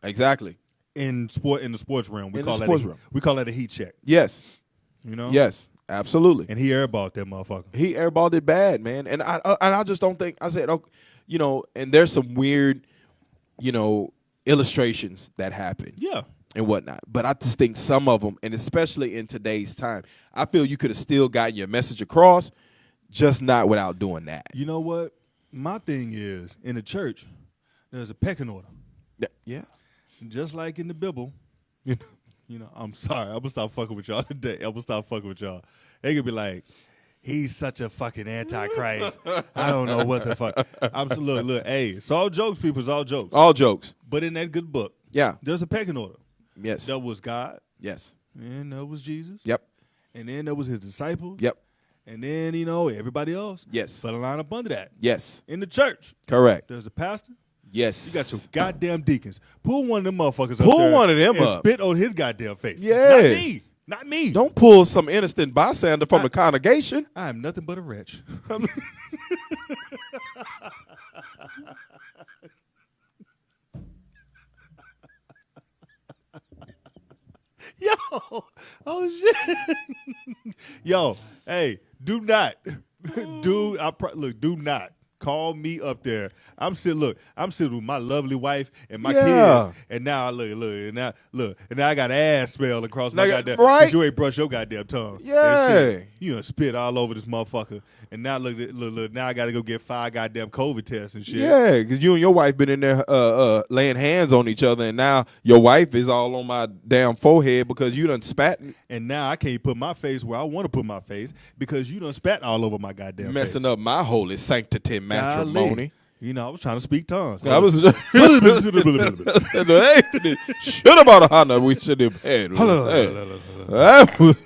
Exactly. In the sports realm, we call that a heat check. Yes. Yes. Absolutely. And he airballed that motherfucker. He airballed it bad, man. And I just don't think I said, and there's some weird, illustrations that happen. Yeah. And whatnot. But I just think some of them, and especially in today's time, I feel you could have still gotten your message across, just not without doing that. You know what? My thing is, in the church, there's a pecking order. Yeah. Just like in the Bible, I'm sorry. I'm going to stop fucking with y'all today. They could be like, he's such a fucking antichrist. I don't know what the fuck. Look, hey, it's all jokes, people. It's all jokes. All jokes. But in that good book, there's a pecking order. Yes. There was God. Yes. And there was Jesus. Yep. And then there was his disciples. Yep. And then, everybody else. Yes. Fell in line up under that. Yes. In the church. Correct. There's a pastor. Yes. You got your goddamn deacons. Pull one of them motherfuckers up Pull there one of them and up. spit on his goddamn face. Yeah. Not me. Don't pull some innocent bystander from the congregation. I am nothing but a wretch. Yo. Oh, shit. Yo. Hey, do not. Do not call me up there. I'm sitting with my lovely wife and my kids, and now and now I got ass smell across my goddamn. Right? Because you ain't brush your goddamn tongue. Yeah. You done spit all over this motherfucker, and now look. Now I got to go get 5 goddamn COVID tests and shit. Yeah, because you and your wife been in there laying hands on each other, and now your wife is all on my damn forehead because you done spat. And now I can't put my face where I want to put my face because you done spat all over my goddamn messing face. up my holy sanctity matrimony. I was trying to speak tongues. I was should have bought a Honda. We should have had.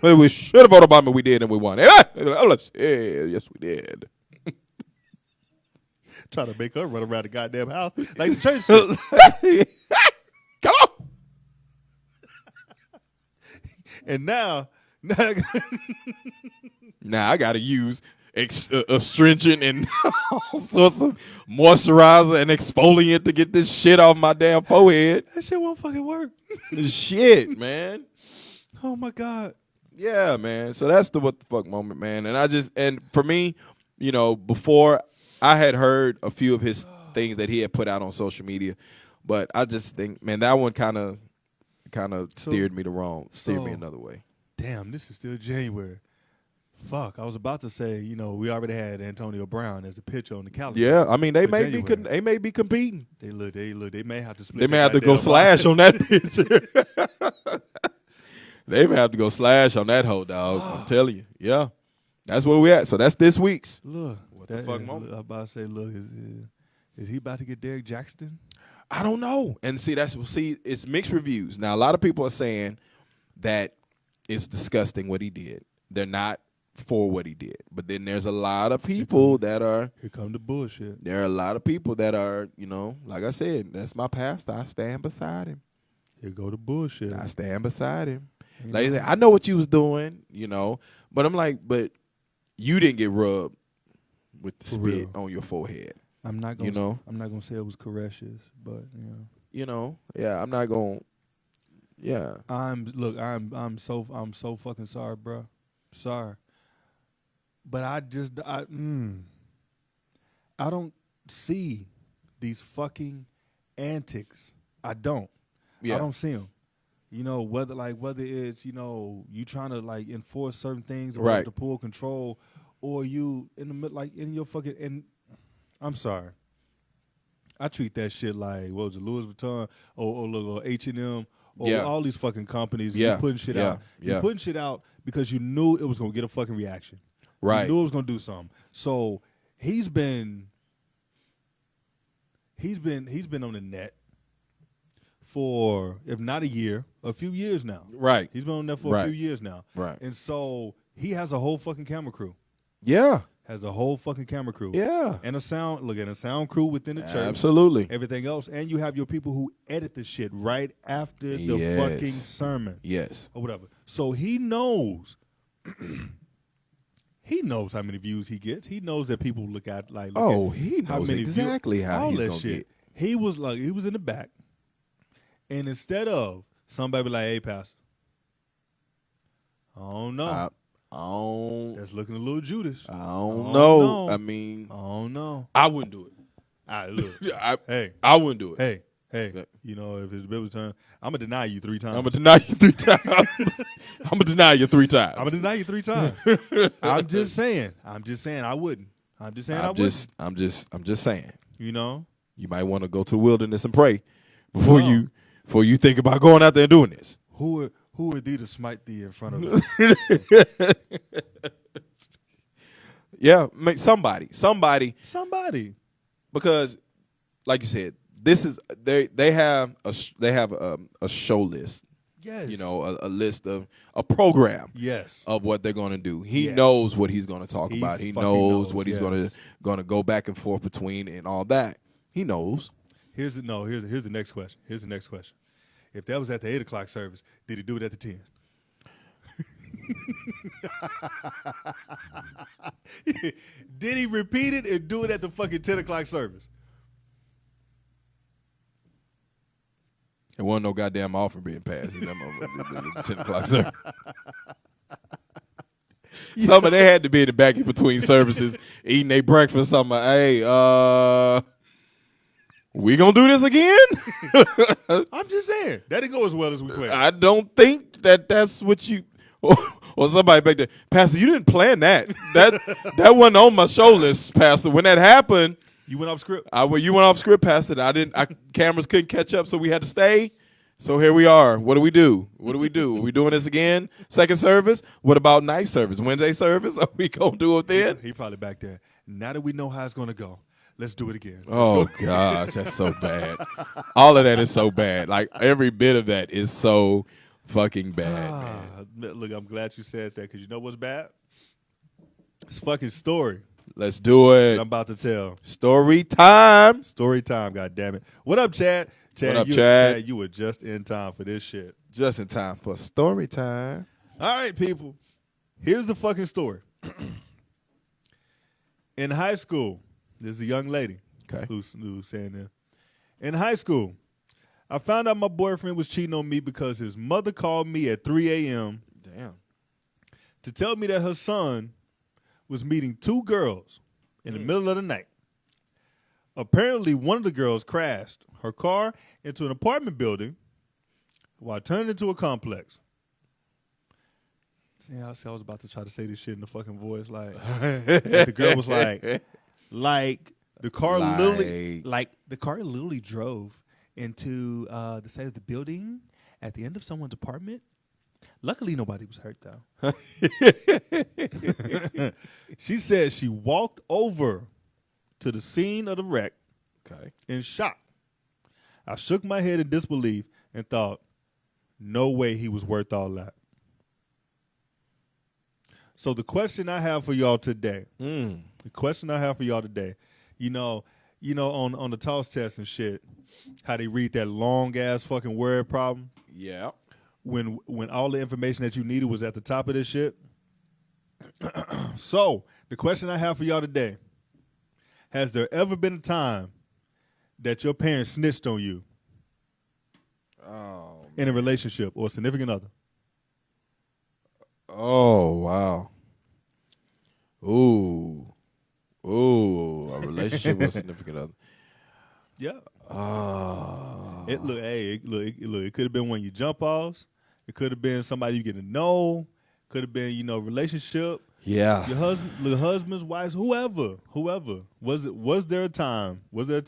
We should have bought a bomb, but we did, and we won. Yes, we did. Trying to make her run around the goddamn house like the church shit. Come on. And now I got to use astringent and all sorts of moisturizer and exfoliant to get this shit off my damn forehead. That shit won't fucking work. Shit, man. Oh my God. Yeah, man. So that's the what the fuck moment, man. And for me, you know, before I had heard a few of his things that he had put out on social media, but I just think, man, that one kind of steered me another way. Damn, this is still January. Fuck, I was about to say, you know, we already had Antonio Brown as a pitcher on the calendar. Yeah, I mean they for may January. be competing. They may have to split. They may their have to go goddamn slash body. on that pitcher. They may have to go slash on that whole dog. I'm telling you. Yeah. That's where we at. So that's this week's. Look, What the fuck moment? I'm about to say, look, is he about to get Derek Jackson? I don't know. And see, it's mixed reviews. Now, a lot of people are saying that it's disgusting what he did. They're not for what he did. But then there's a lot of people that are. Here come the bullshit. There are a lot of people that are, you know, like I said, that's my pastor. I stand beside him. Here go the bullshit. I stand beside him. You Like, know? I know what you was doing, you know. But I'm like, but you didn't get rubbed with the For spit real. on your forehead. I'm not gonna. You know? I'm not gonna say it was Koresh's, but you know. You know, yeah, I'm not going. Yeah, I'm so fucking sorry, bro. Sorry, but I don't see these fucking antics. I don't. Yeah. I don't see them. You know, whether it's, you know, you trying to like enforce certain things or Right. to pull control, or you in the middle, like in your fucking. And I'm sorry. I treat that shit like, what was it, Louis Vuitton or H&M or Yeah. all these fucking companies. Yeah. You putting shit Yeah. out. Yeah. You putting shit out because you knew it was gonna get a fucking reaction. Right. You knew it was gonna do something. So he's been on the net for, if not a year, a few years now. Right. He's been on that for a Right. few years now. Right. And so he has a whole fucking camera crew. yeah, Has a whole fucking camera crew. yeah, And a sound crew within the church. absolutely. Everything else. And you have your people who edit the shit right after the Yes. fucking sermon. Yes, Or whatever. So he knows. He knows how many views he gets. He knows that people look at he how knows many exactly how all he's that gonna shit. get. He was in the back, and instead of somebody be like, "Hey, pastor, I don't know. I don't. That's looking a little Judas. I I don't don't know. know. I mean, I don't know." I wouldn't do it. All right, look. I Hey, wouldn't do it. hey. You know, if it's Bible's turn, I'm gonna deny you 3 times. I'm gonna deny you 3 times. I'm gonna deny you 3 times. I'm gonna deny you 3 times. I'm just saying. I wouldn't. I'm just saying I wouldn't. I'm just saying. You know. You might want to go to the wilderness and pray before you think about going out there and doing this. Who are thee to smite thee in front of us? Yeah, somebody, because, like you said, this is they have a show list. Yes. You know, a list of a program. Yes. Of what they're going to do. He Yes. knows what he's going to talk He about. He fucking knows what he's yes. going to go back and forth between and all that. He knows. Here's the next question. Here's the next question. If that was at the 8:00 service, did he do it at the 10? Did he repeat it and do it at the fucking 10:00 service? There wasn't no goddamn offering being passed in that motherfucker. 10 o'clock service. Some of they had to be in the back in between services, eating their breakfast. I'm like, hey, we gonna do this again? I'm just saying that didn't go as well as we planned. I don't think that's what you. Or somebody back there, Pastor, you didn't plan that. That wasn't on my show list, Pastor. When that happened, You went off script. you went off script, Pastor. Cameras couldn't catch up, so we had to stay. So here we are. What do we do? Are we doing this again? Second service? What about night service? Wednesday service? Are we gonna do it then? He probably back there. Now that we know how it's gonna go, let's do it again. Oh gosh, that's so bad. All of that is so bad. Like every bit of that is so fucking bad, man. Look, I'm glad you said that because you know what's bad? It's fucking story Let's do that I'm it. about to tell. Story time. Story time, goddammit. What up, Chad? What up, Chad? You were just in time for this shit. Just in time for story time. All right, people. Here's the fucking story. In high school, there's a young lady Okay. who's saying this. In high school, I found out my boyfriend was cheating on me because his mother called me at 3 a.m. Damn. to tell me that her son was meeting 2 girls in the middle of the night. Apparently, one of the girls crashed her car into an apartment building while turning into a complex. See, I was about to try to say this shit in the fucking voice. Like the girl was like the car literally drove into the side of the building at the end of someone's apartment. Luckily, nobody was hurt though. She said she walked over to the scene of the wreck in shock. I shook my head in disbelief and thought, no way he was worth all that. So the question I have for y'all today, you know, on the toss test and shit, how they read that long ass fucking word problem. Yeah. When all the information that you needed was at the top of this shit. So the question I have for y'all today: has there ever been a time that your parents snitched on you in a relationship or a significant other? Oh, wow. Ooh, a relationship with a significant other. Yeah. It could have been one of your jump offs. It could have been somebody you get to know. Could have been, relationship. Yeah. Your husband's wives, whoever. Was there a time when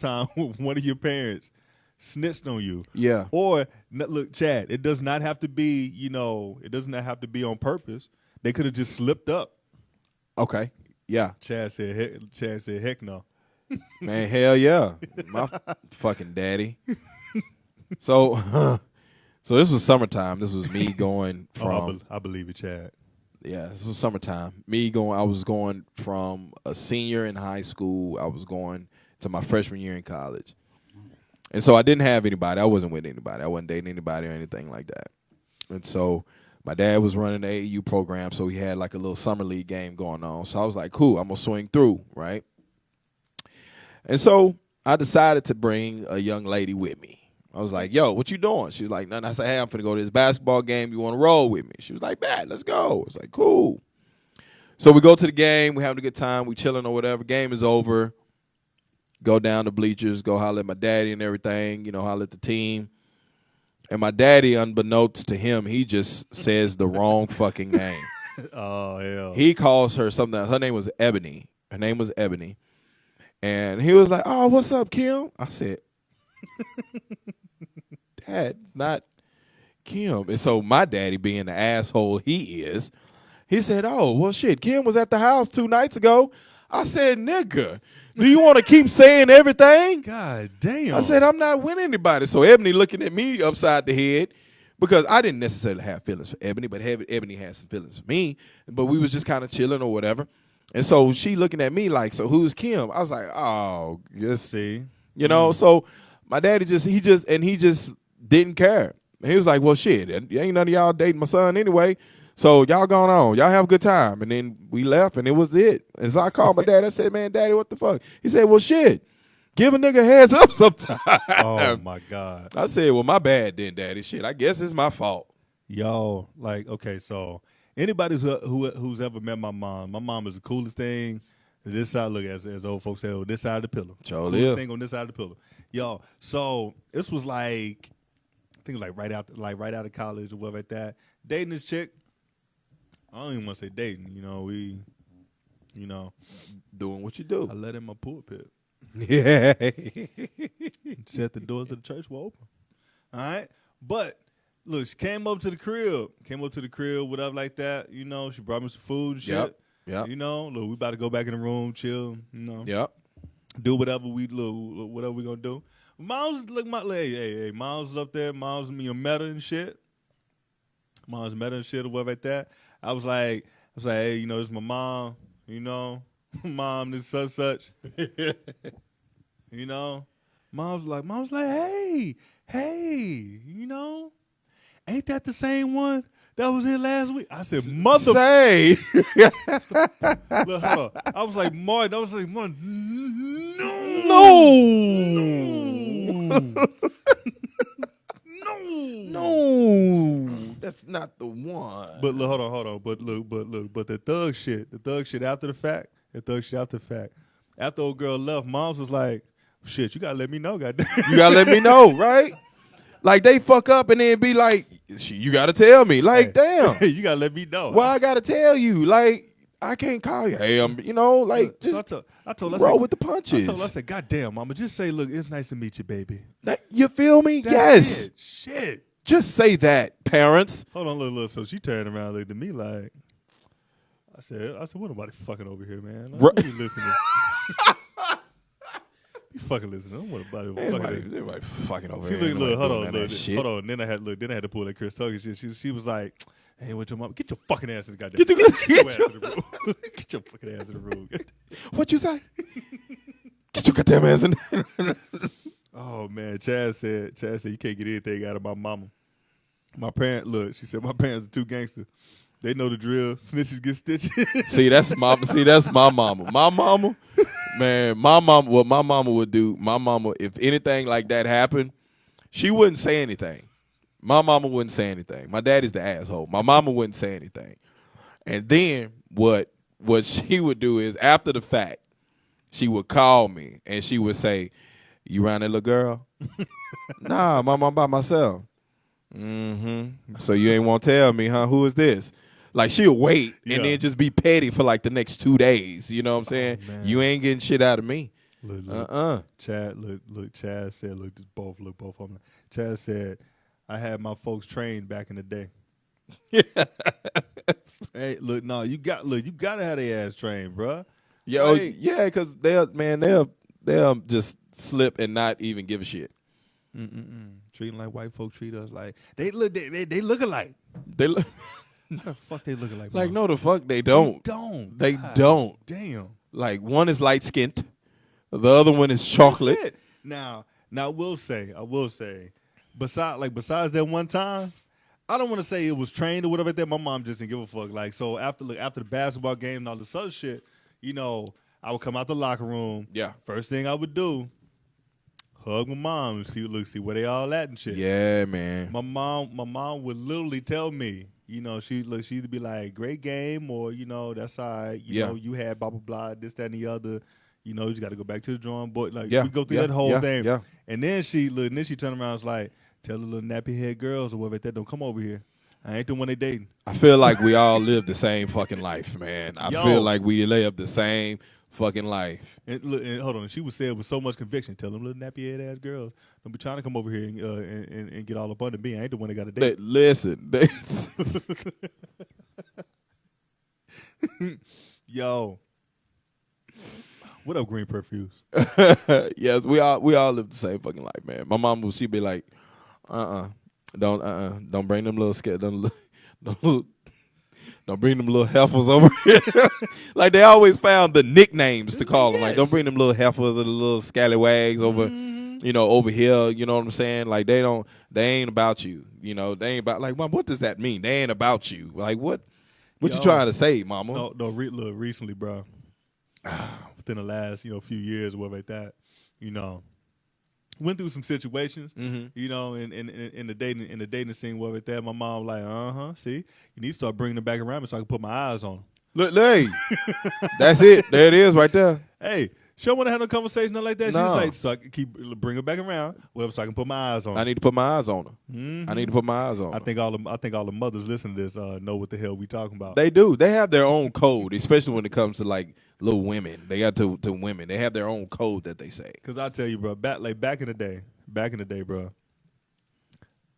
one of your parents snitched on you? Yeah. Or look, Chad, it does not have to be, it does not have to be on purpose. They could have just slipped up. Okay. Yeah. Chad said heck no. Man, hell yeah. My fucking daddy. So this was summertime. This was me going from I believe it, Chad. Yeah, this was summertime. I was going from a senior in high school. I was going to my freshman year in college. And so I didn't have anybody. I wasn't with anybody. I wasn't dating anybody or anything like that. And so my dad was running the AAU program, so he had like a little summer league game going on. So I was like, cool, I'm going to swing through, right? And so I decided to bring a young lady with me. I was like, yo, what you doing? She was like, nothing. I said, hey, I'm finna go to this basketball game. You want to roll with me? She was like, bet, let's go. I was like, cool. So we go to the game. We having a good time. We chilling or whatever. Game is over. Go down the bleachers. Go holler at my daddy and everything. Holler at the team. And my daddy, unbeknownst to him, he just says the wrong fucking name. Oh, hell. He calls her something else. Her name was Ebony. And he was like, oh, what's up, Kim? I said, Dad, not Kim. And so my daddy, being the asshole he is, he said, oh, well, shit, Kim was at the house 2 nights ago. I said, nigga, do you want to keep saying everything? God damn. I said, I'm not with anybody. So Ebony looking at me upside the head, because I didn't necessarily have feelings for Ebony, but Ebony had some feelings for me. But we was just kind of chilling or whatever. And so she looking at me like, so who's Kim? I was like, oh, just see. So my daddy just didn't care. And he was like, well, shit, ain't none of y'all dating my son anyway. So y'all going on. Y'all have a good time. And then we left, and it was it. And so I called my dad. I said, man, Daddy, what the fuck? He said, well, shit, give a nigga a heads up sometime. Oh, my God. I said, well, my bad then, Daddy. Shit, I guess it's my fault. Yo, okay, so anybody who's ever met my mom is the coolest thing. This side, look, as old folks say, this side of the pillow. Sure coolest is. thing on this side of the pillow. Yo, so this was I think it was right out of college or whatever like that. Dating this chick. I don't even want to say dating. Doing what you do. I let in my pulpit. Yeah. Set the doors of the church were open. All right, but look, she came up to the crib, whatever like that. She brought me some food and shit. Yep. Look, we about to go back in the room, chill. Yep. Do whatever we gonna do. Miles, look, hey, Miles was up there. Miles, met her and shit. Miles met her and shit or whatever like that. I was like, hey, this is my mom. Mom, this such. Mom's like, hey, ain't that the same one that was here last week? I said, mother. Say. Look, hold on. I was like, Martin. No. No, that's not the one. But look, hold on. But the thug shit after the fact, After old girl left, moms was like, shit, you gotta let me know, goddamn. You gotta let me know, right? Like they fuck up and then be like, you gotta tell me. Like, damn. You gotta let me know. Why I gotta tell you? Like, I can't call you. Hey, I'm, like, look, just I told her, roll with the punches. I said, goddamn, mama, just say, look, it's nice to meet you, baby. You feel me? That's Yes. it. Shit. Just say that, parents. Hold on, look. So she turned around, looked at me like, I said, what nobody fucking over here, man? Like, Right. you listening? You fucking listening? I don't want nobody Everybody fucking over She here. looked, hold on. Shit. Then I had to pull that Chris Tucker shit. She was like, hey, what your mom? Get your fucking ass in the goddamn. Get your ass in the room. Get your fucking ass in the room. What you say? Get your goddamn ass in there. Oh man, Chad said you can't get anything out of my mama. My parents, look, she said my parents are too gangster. They know the drill. Snitches get stitches. See, that's my mama. My mama, man, what my mama would do, if anything like that happened, she wouldn't say anything. My mama wouldn't say anything. My daddy's the asshole. My mama wouldn't say anything. And then what she would do is, after the fact, she would call me and she would say, you around that little girl? Nah, mama, I'm by myself. Mm-hmm. So you ain't want to tell me, huh? Who is this? Like, she'll wait and then just be petty for like the next 2 days. You know what I'm saying? You ain't getting shit out of me. Look, Chad, Chad said, both of them. Chad said, I had my folks trained back in the day. Hey, look, no, you gotta have their ass trained, bro. Yeah, like, yeah, because they'll just slip and not even give a shit. Treating like white folk treat us, like they look alike. They look. What the fuck they looking like? Like, bro? no, the fuck they don't. They don't. Damn. Like, one is light skinned, the other one is chocolate. That's it. Now I will say, besides that one time, I don't want to say it was trained or whatever. That my mom just didn't give a fuck. Like, so after the basketball game and all this other shit, I would come out the locker room. Yeah. First thing I would do, hug my mom and see where they all at and shit. Yeah, man. My mom would literally tell me, she'd either be like, great game, or, that's all right. You know, you had blah, blah, blah, this, that, and the other. You just got to go back to the drawing board. Like, we go through that whole thing. Yeah. And then she turned around and was like, tell the little nappy head girls or whatever that don't come over here. I ain't the one they dating. I feel like we all live the same fucking life, man. I feel like we live the same fucking life. And hold on, she would say it with so much conviction. Tell them little nappy head ass girls, don't be trying to come over here and get all up under me. I ain't the one that got a date. Listen, yo, what up, Green Perfuse? Yes, we all live the same fucking life, man. My mom she'd be like, don't bring them little don't bring them little heifers over here. Like, they always found the nicknames to call them. Like, don't bring them little heifers or the little scallywags over, over here. You know what I'm saying? Like, they ain't about you. They ain't about, like, Mom, what does that mean? They ain't about you. Like, what you trying to say, Mama? No, look, recently, bro, within the last, few years or whatever like that, went through some situations, in the dating scene, whatever like that. My mom like, see, you need to start bringing them back around me so I can put my eyes on them. Look, hey, that's it. There it is, right there. Hey, she don't want to have no conversation nothing like that. No. She was like, so I can bring her back around, whatever, so I can put my eyes on her. I need to put my eyes on her. I need to put my eyes on her. I think all the mothers listening to this know what the hell we talking about. They do. They have their own code, especially when it comes to like little women. They got to women. They have their own code that they say. Cause I tell you, bro, back in the day, bro,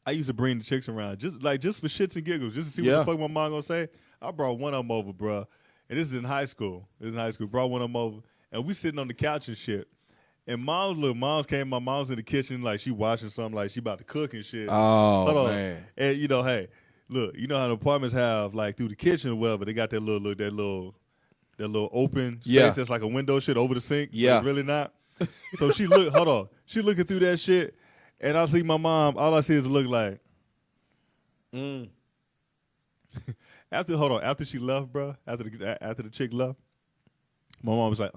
I used to bring the chicks around just for shits and giggles, just to see what the fuck my mom gonna say. I brought one of them over, bro, and this is in high school. Brought one of them over, and we sitting on the couch and shit. And mom's came. My mom's in the kitchen, like she washing something, like she about to cook and shit. Oh, hold on. Man. And hey, look, you know how the apartments have like through the kitchen or whatever, they got that little open space that's like a window shit over the sink. Yeah, it's really not. So she looking through that shit, and I see my mom. All I see is look like. After she left, bro. After the chick left, my mom was like,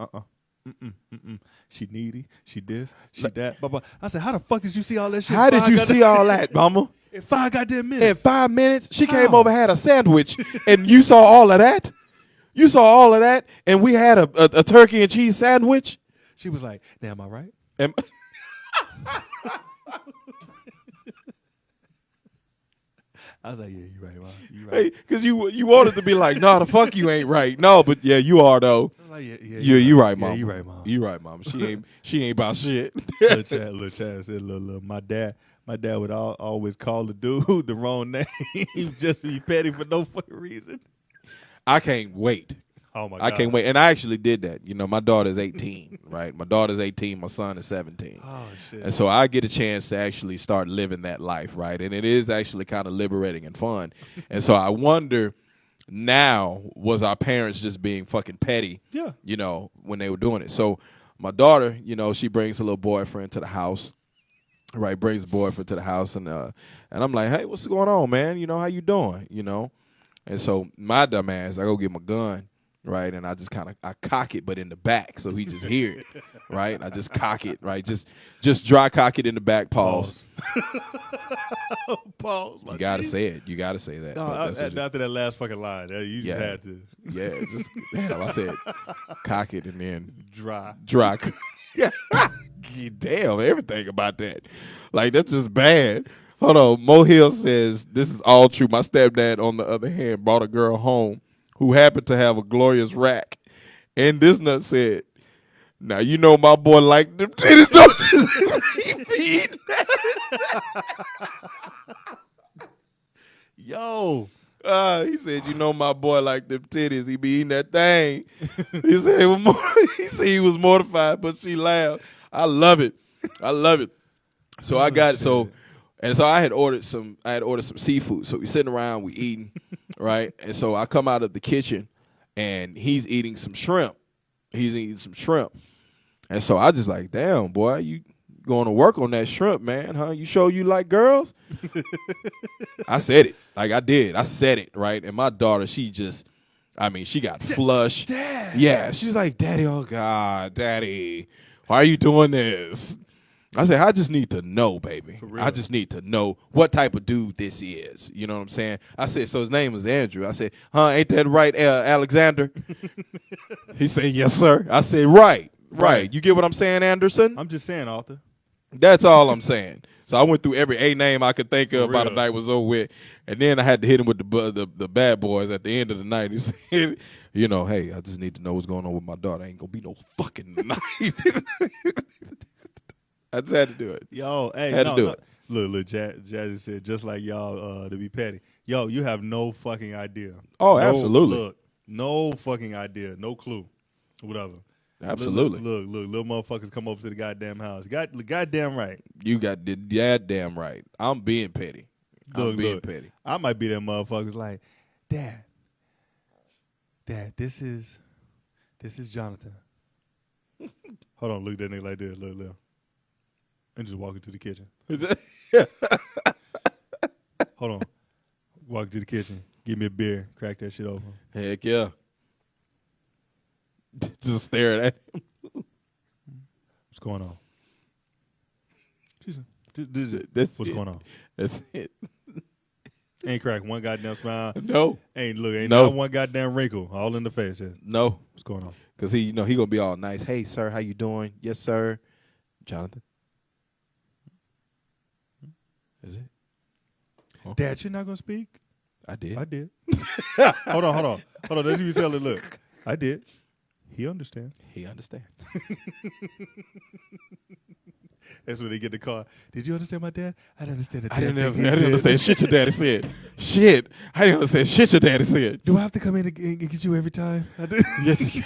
She needy. She this. She that. Blah, blah. I said, how the fuck did you see all that shit? How did you see all that, mama? In 5 goddamn In minutes. 5 minutes, she came How? over, had a sandwich, and you saw all of that? You saw all of that, and we had a turkey and cheese sandwich? She was like, now am I right? Am- I was like, yeah, you right, Mom. You right. Hey, because you wanted to be like, no, the fuck you ain't right. No, but yeah, you are though. I'm like, yeah, You right, mom. Yeah, you right, Mom. You right, mom. She ain't about shit. Little Chad said, look, my dad would always call the dude the wrong name just to be petty for no fucking reason. I can't wait. Oh my I God. can't wait. And I actually did that. You know, my daughter's 18, right? My daughter's 18, my son is 17. Oh shit. And so I get a chance to actually start living that life, right? And it is actually kind of liberating and fun. And so I wonder now, was our parents just being fucking petty, Yeah. you know, when they were doing it? So my daughter, you know, she brings a little boyfriend to the house, right? Brings a boyfriend to the house. And I'm like, hey, what's going on, man? You know, how you doing? You know? And so my dumb ass, I go get my gun. Right, and I just I cock it, but in the back, so he just hear it. Right, I just cock it. Right, just dry cock it in the back. Pause. Pause. You gotta say it. You gotta say that. No, But that's what you- after that last fucking line, you just had to Yeah, just damn. I said cock it and then dry. Yeah, damn, everything about that. Like that's just bad. Hold on. Mo Hill says this is all true. My stepdad, on the other hand, brought a girl home who happened to have a glorious rack. And this nut said, now you know my boy like them titties, don't you? Yo. He said, you know my boy like them titties. He be eating that thing. He said he was mortified, but she laughed. I love it. So I got so I had ordered some seafood. So we sitting around, we eating, right? And so I come out of the kitchen and he's eating some shrimp. And so I just like, damn, boy, you going to work on that shrimp, man, huh? You sure you like girls? I said it. Like I did. I said it, right? And my daughter, she got flushed. Dad. Yeah. She was like, Daddy, oh God, Daddy, why are you doing this? I said, I just need to know, baby. I just need to know what type of dude this is. You know what I'm saying? I said, so his name is Andrew. I said, huh, ain't that right, Alexander? He said, yes, sir. I said, right. You get what I'm saying, Anderson? I'm just saying, Arthur. That's all I'm saying. So I went through every A name I could think of For by the real. night was over with. And then I had to hit him with the bad boys at the end of the night. He said, you know, hey, I just need to know what's going on with my daughter. Ain't going to be no fucking night. I just had to do it. Yo, hey, Had to do it. Look, Jazzy said, just like y'all to be petty. Yo, you have no fucking idea. Oh, absolutely. Look, no fucking idea. No clue. Whatever. Absolutely. Look, little motherfuckers come over to the goddamn house. Goddamn right. You got the goddamn right. I'm being petty. Look, I might be that motherfuckers like, Dad, this is Jonathan. Hold on, look at that nigga like this. Look. And just walk into the kitchen. Hold on. Walk to the kitchen. Give me a beer. Crack that shit open. Heck yeah. Just staring at him. What's going on? That's What's it. going on? That's it. Ain't crack one goddamn smile. No. Ain't No. not one goddamn wrinkle. All in the face. Yeah. No. What's going on? Because he gonna be all nice. Hey, sir, how you doing? Yes, sir. Jonathan. Is it? Huh? Dad, you're not gonna speak? I did. I did. Hold on. That's you tell it. Look, I did. He understand. He understand. That's when they get the car. Did you understand my dad? I didn't understand the I didn't understand shit your daddy said. Shit. I didn't understand shit your daddy said. Do I have to come in and get you every time? I did. Yes.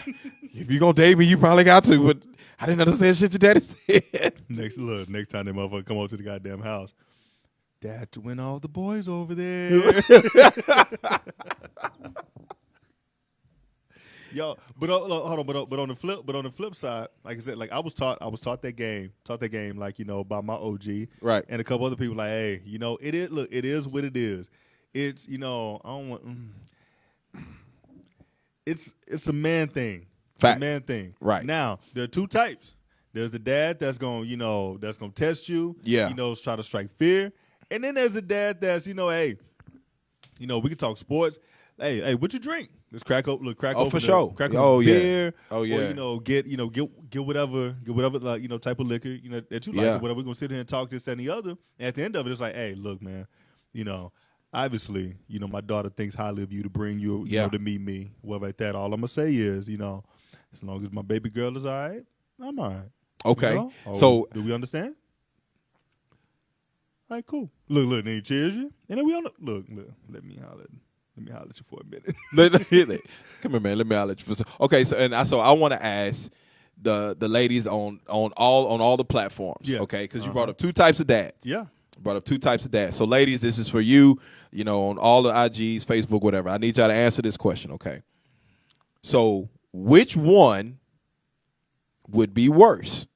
If you gonna date me, you probably got to, but I didn't understand shit your daddy said. Next time that motherfucker come over to the goddamn house. Dad, when all the boys over there. Yo, but hold on, but on the flip side, like I said, like I was taught that game, like, you know, by my OG, Right. and a couple other people, like, hey, you know, it is what it is. It's, you know, I don't want. It's a man thing Facts. The man thing. Right. Now, there are two types. There's the dad that's gonna, that's gonna test you. Yeah. Try to strike fear. And then there's the dad that's, hey, we can talk sports. Hey, what you drink? Let's crack open. For sure. Crack Oh, open yeah. beer. Oh, yeah. Or, get whatever like, type of liquor, that you like Yeah. or whatever. We're gonna sit here and talk this and the other. And at the end of it, it's like, hey, look, man, obviously, my daughter thinks highly of you to bring you, to meet me, whatever like that. All I'm gonna say is, as long as my baby girl is all right, I'm all right. Okay. So do we understand? All right, cool. Look, then he cheers you, and then we on the look. Let me holler at you for a minute. Come here, man. Let me holler at you for okay. So I want to ask the ladies on all the platforms. Yeah. Okay, because you brought up two types of dads. Yeah. Brought up two types of dads. So ladies, this is for you. On all the IGs, Facebook, whatever. I need y'all to answer this question. Okay. So which one would be worse?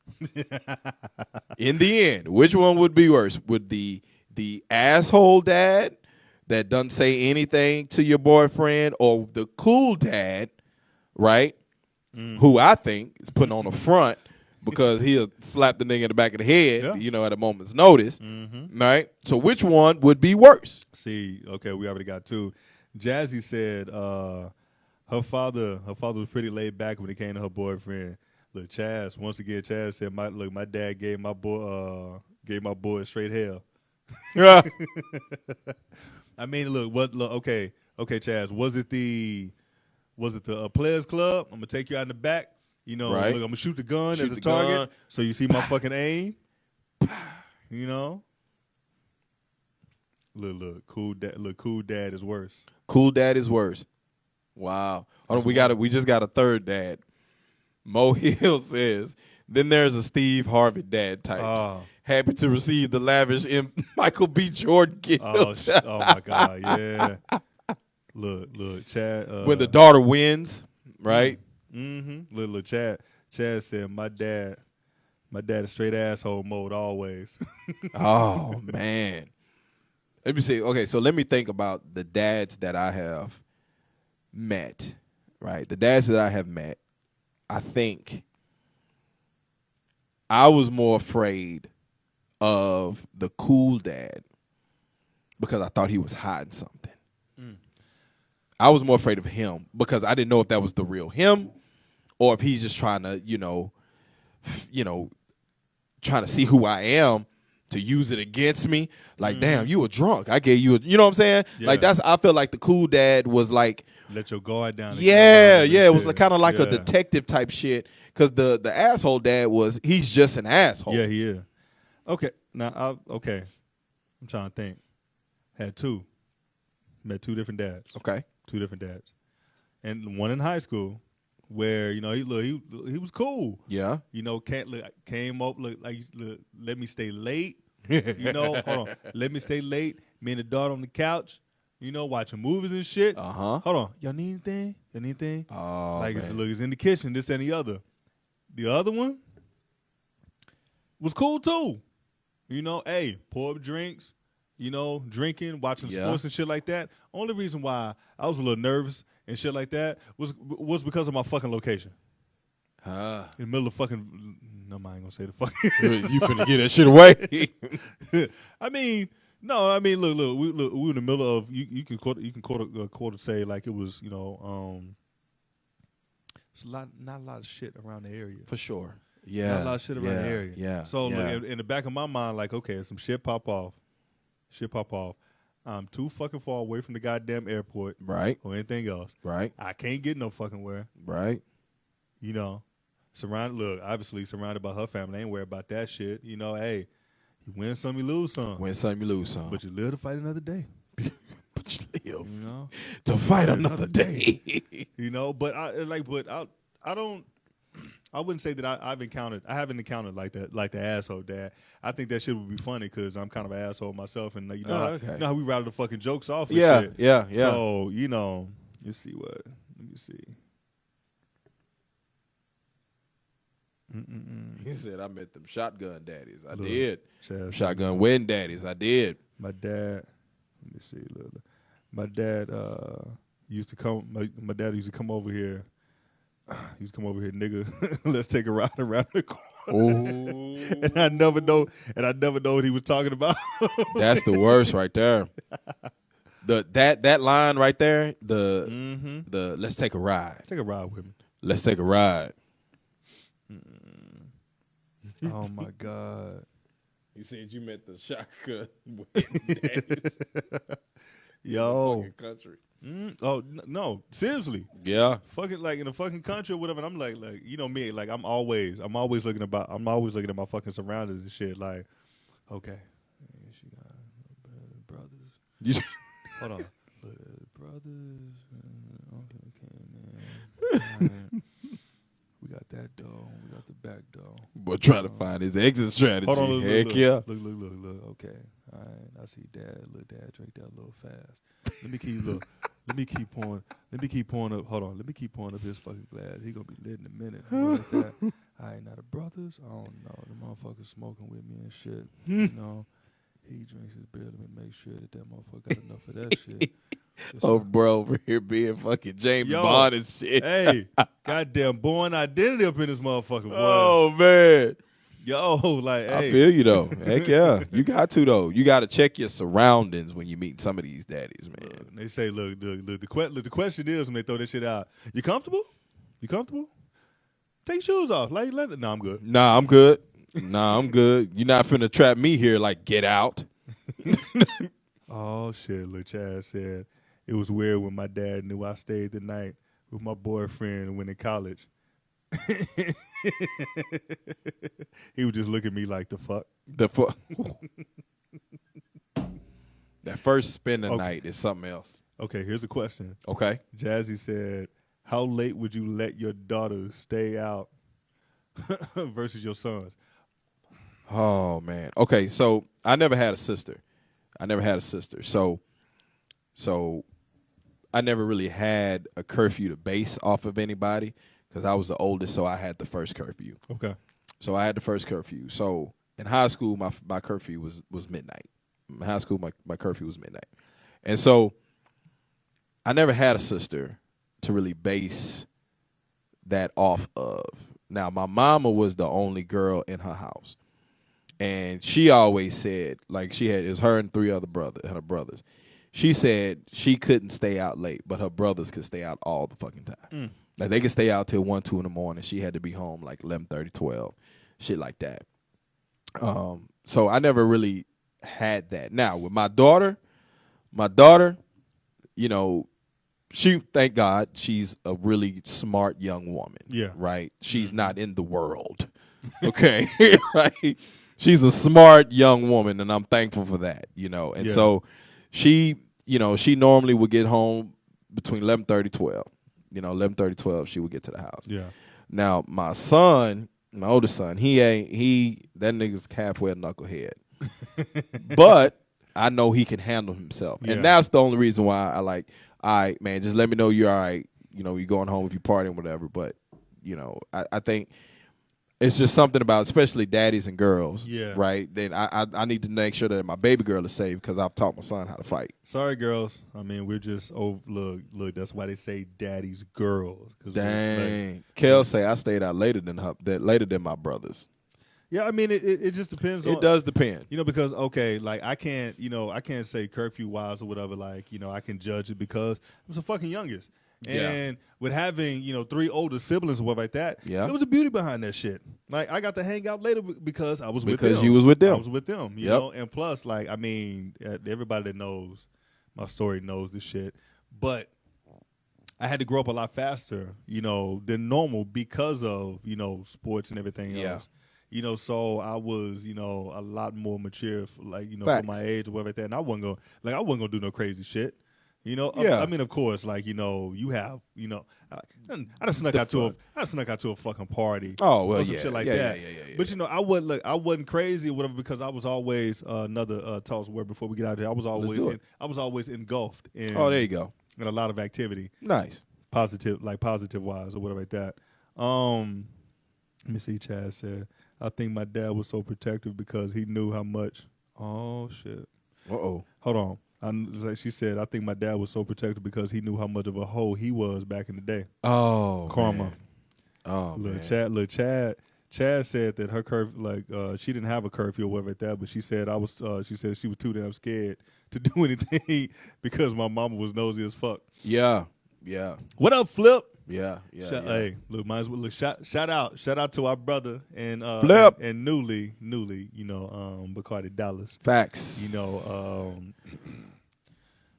In the end, which one would be worse? Would the asshole dad that doesn't say anything to your boyfriend, or the cool dad, right? Who I think is putting on the front because he'll slap the nigga in the back of the head, at a moment's notice, right? So which one would be worse? See, okay, we already got two. Jazzy said her father was pretty laid back when it came to her boyfriend. Look, Chaz said, my dad gave my boy straight hell. Yeah. I mean, okay, Chaz, was it the Players Club? I'm gonna take you out in the back. Right. Look, I'm gonna shoot the gun as a target, so you see my fucking aim. Look, cool dad is worse. Cool dad is worse. Wow. Hold on, we just got a third dad. Mo Hill says, then there's a Steve Harvey dad types. Happy to receive the lavish Michael B. Jordan gift. Oh my God, yeah. Look, Chad. When the daughter wins, right? Mm-hmm. Look, Chad said, my dad is straight asshole mode always. Oh, man. Let me see. Okay, so let me think about the dads that I have met, right? The dads that I have met, I think I was more afraid of the cool dad because I thought he was hiding something. I was more afraid of him because I didn't know if that was the real him or if he's just trying to, trying to see who I am to use it against me. Like, damn, you were drunk. I gave you you know what I'm saying? Yeah. Like, I feel like the cool dad was like, let your guard down. Yeah. It was kind of like a detective type shit. Because the asshole dad he's just an asshole. Yeah, he is. Okay, now, I'm trying to think. Had two. Met two different dads. Okay. Two different dads. And one in high school where, he was cool. Yeah. Came up, let me stay late. Hold on. Let me stay late. Me and the daughter on the couch, watching movies and shit. Uh-huh. Hold on. Y'all need anything? Oh, it's in the kitchen, this and the other. The other one was cool too. Pour up drinks, drinking, watching sports and shit like that. Only reason why I was a little nervous and shit like that was because of my fucking location. In the middle of fucking, no, I ain't gonna say the fucking. You finna get that shit away. Look, we were in the middle of you can quote say like it was, it's not a lot of shit around the area. For sure. Yeah. Not a lot of shit around the area. Yeah. So look, in the back of my mind, like, okay, some shit pop off. I'm too fucking far away from the goddamn airport. Right. Or anything else. Right. I can't get no fucking where. Right. Obviously surrounded by her family. I ain't worried about that shit. Hey, you win some, you lose some. Win some, you lose some. But you live to fight another day. But you live to fight another day. But I wouldn't say that I haven't encountered like that, like the asshole dad. I think that shit would be funny because I'm kind of an asshole myself, and you know how we rattle the fucking jokes off. And shit. Yeah. So let's see what. Let me see. He said, I met them shotgun daddies. I did. Shotgun wedding daddies. I did. My dad, let me see. Look. My dad used to come. My dad used to come over here He's come over here, nigga. Let's take a ride around the corner. Oh, And I never know what he was talking about. that's the worst right there. That line right there. The let's take a ride. Take a ride with me. Let's take a ride. Oh my God. You said you met the shotgun. Yo. Fucking country. No, seriously. Yeah. Fucking like in the fucking country or whatever. And I'm like you know me, like I'm always looking at my fucking surroundings and shit. Like, okay, yeah, she got brothers. Hold on, brothers. Okay, man. We got that door. We got the back door. But trying to find his exit strategy. Hold on, Heck yeah. Look. Okay, all right. I see little dad drink that a little fast. Let me keep pouring up. Hold on. Let me keep pouring up his fucking glass. He gonna be lit in a minute. Like that. All right, now the brothers. I don't know. The motherfuckers smoking with me and shit. You know, he drinks his beer. Let me make sure that motherfucker got enough of that shit. Oh, bro, over here being fucking James Yo, Bond and shit. Hey, goddamn Born Identity up in this motherfucker. Boy. Oh, man. Yo, like, hey. I feel you, though. Heck yeah. You got to, though. You got to check your surroundings when you meet some of these daddies, man. They say, look, the question is when they throw this shit out, you comfortable? You comfortable? Take shoes off. Like, no, I'm good. Nah, I'm good. You're not finna trap me here like get out. Oh, shit. Look, Chad said, it was weird when my dad knew I stayed the night with my boyfriend and went to college. He would just look at me like, the fuck? That first spend the night is something else. Okay, here's a question. Okay. Jazzy said, how late would you let your daughters stay out versus your sons? Oh, man. Okay, so I never had a sister. So I never really had a curfew to base off of anybody because I was the oldest, so I had the first curfew. Okay. So I had the first curfew. So in high school, my curfew was midnight. In high school, my curfew was midnight. And so I never had a sister to really base that off of. Now, my mama was the only girl in her house. And she always said, like it was her and three other brothers. She said she couldn't stay out late, but her brothers could stay out all the fucking time. Like they could stay out till 1, 2 in the morning. She had to be home like 11:30, 12, shit like that. So I never really had that. Now with my daughter, you know, thank God, she's a really smart young woman. Yeah. Right? She's not in the world. Okay. Right? She's a smart young woman, and I'm thankful for that, you know. And so she normally would get home between 11:30, 12. You know, 11:30, 12, she would get to the house. Yeah. Now, my son, my oldest son, that nigga's halfway a knucklehead. But I know he can handle himself. Yeah. And that's the only reason why I like, all right, man, just let me know you're all right. You know, you're going home if you're partying, whatever. But, you know, I think it's just something about, especially daddies and girls, right? Then I need to make sure that my baby girl is safe because I've taught my son how to fight. Sorry, girls. I mean, we're just look. That's why they say daddy's girls. Dang, Kel say I stayed out later than my brothers. Yeah, I mean, it just depends. It does depend, you know, because okay, like I can't say curfew wise or whatever. Like, you know, I can judge it because I'm the fucking youngest. And with having, you know, 3 older siblings and stuff like that, there was a beauty behind that shit. Like, I got to hang out later because I was with them. Because you was with them. I was with them, you know? And plus, like, I mean, everybody that knows my story knows this shit. But I had to grow up a lot faster, you know, than normal because of, you know, sports and everything else. You know, so I was, you know, a lot more mature, like, you know, for my age or whatever like that. And I wasn't gonna do no crazy shit. You know, I mean, of course, like, you know, you have, you know, I just snuck out to a fucking party. Oh well, some shit like that. Yeah. But you know, I wasn't crazy or whatever because I was always another toss word before we get out of here. I was always engulfed in. Oh, there you go. In a lot of activity. Nice, positive wise or whatever like that. Let me see. Chad said, I think my dad was so protective because he knew how much. Oh shit. Uh-oh. Hold on. Like she said, I think my dad was so protective because he knew how much of a hoe he was back in the day. Oh, karma. Oh Look, man. Chad said that her curfew, she didn't have a curfew or whatever like that, but she said she said she was too damn scared to do anything because my mama was nosy as fuck. Yeah. What up, Flip? Yeah. Hey, look, might as well look. Shout out to our brother and Flip. and newly, Bacardi Dallas. Facts.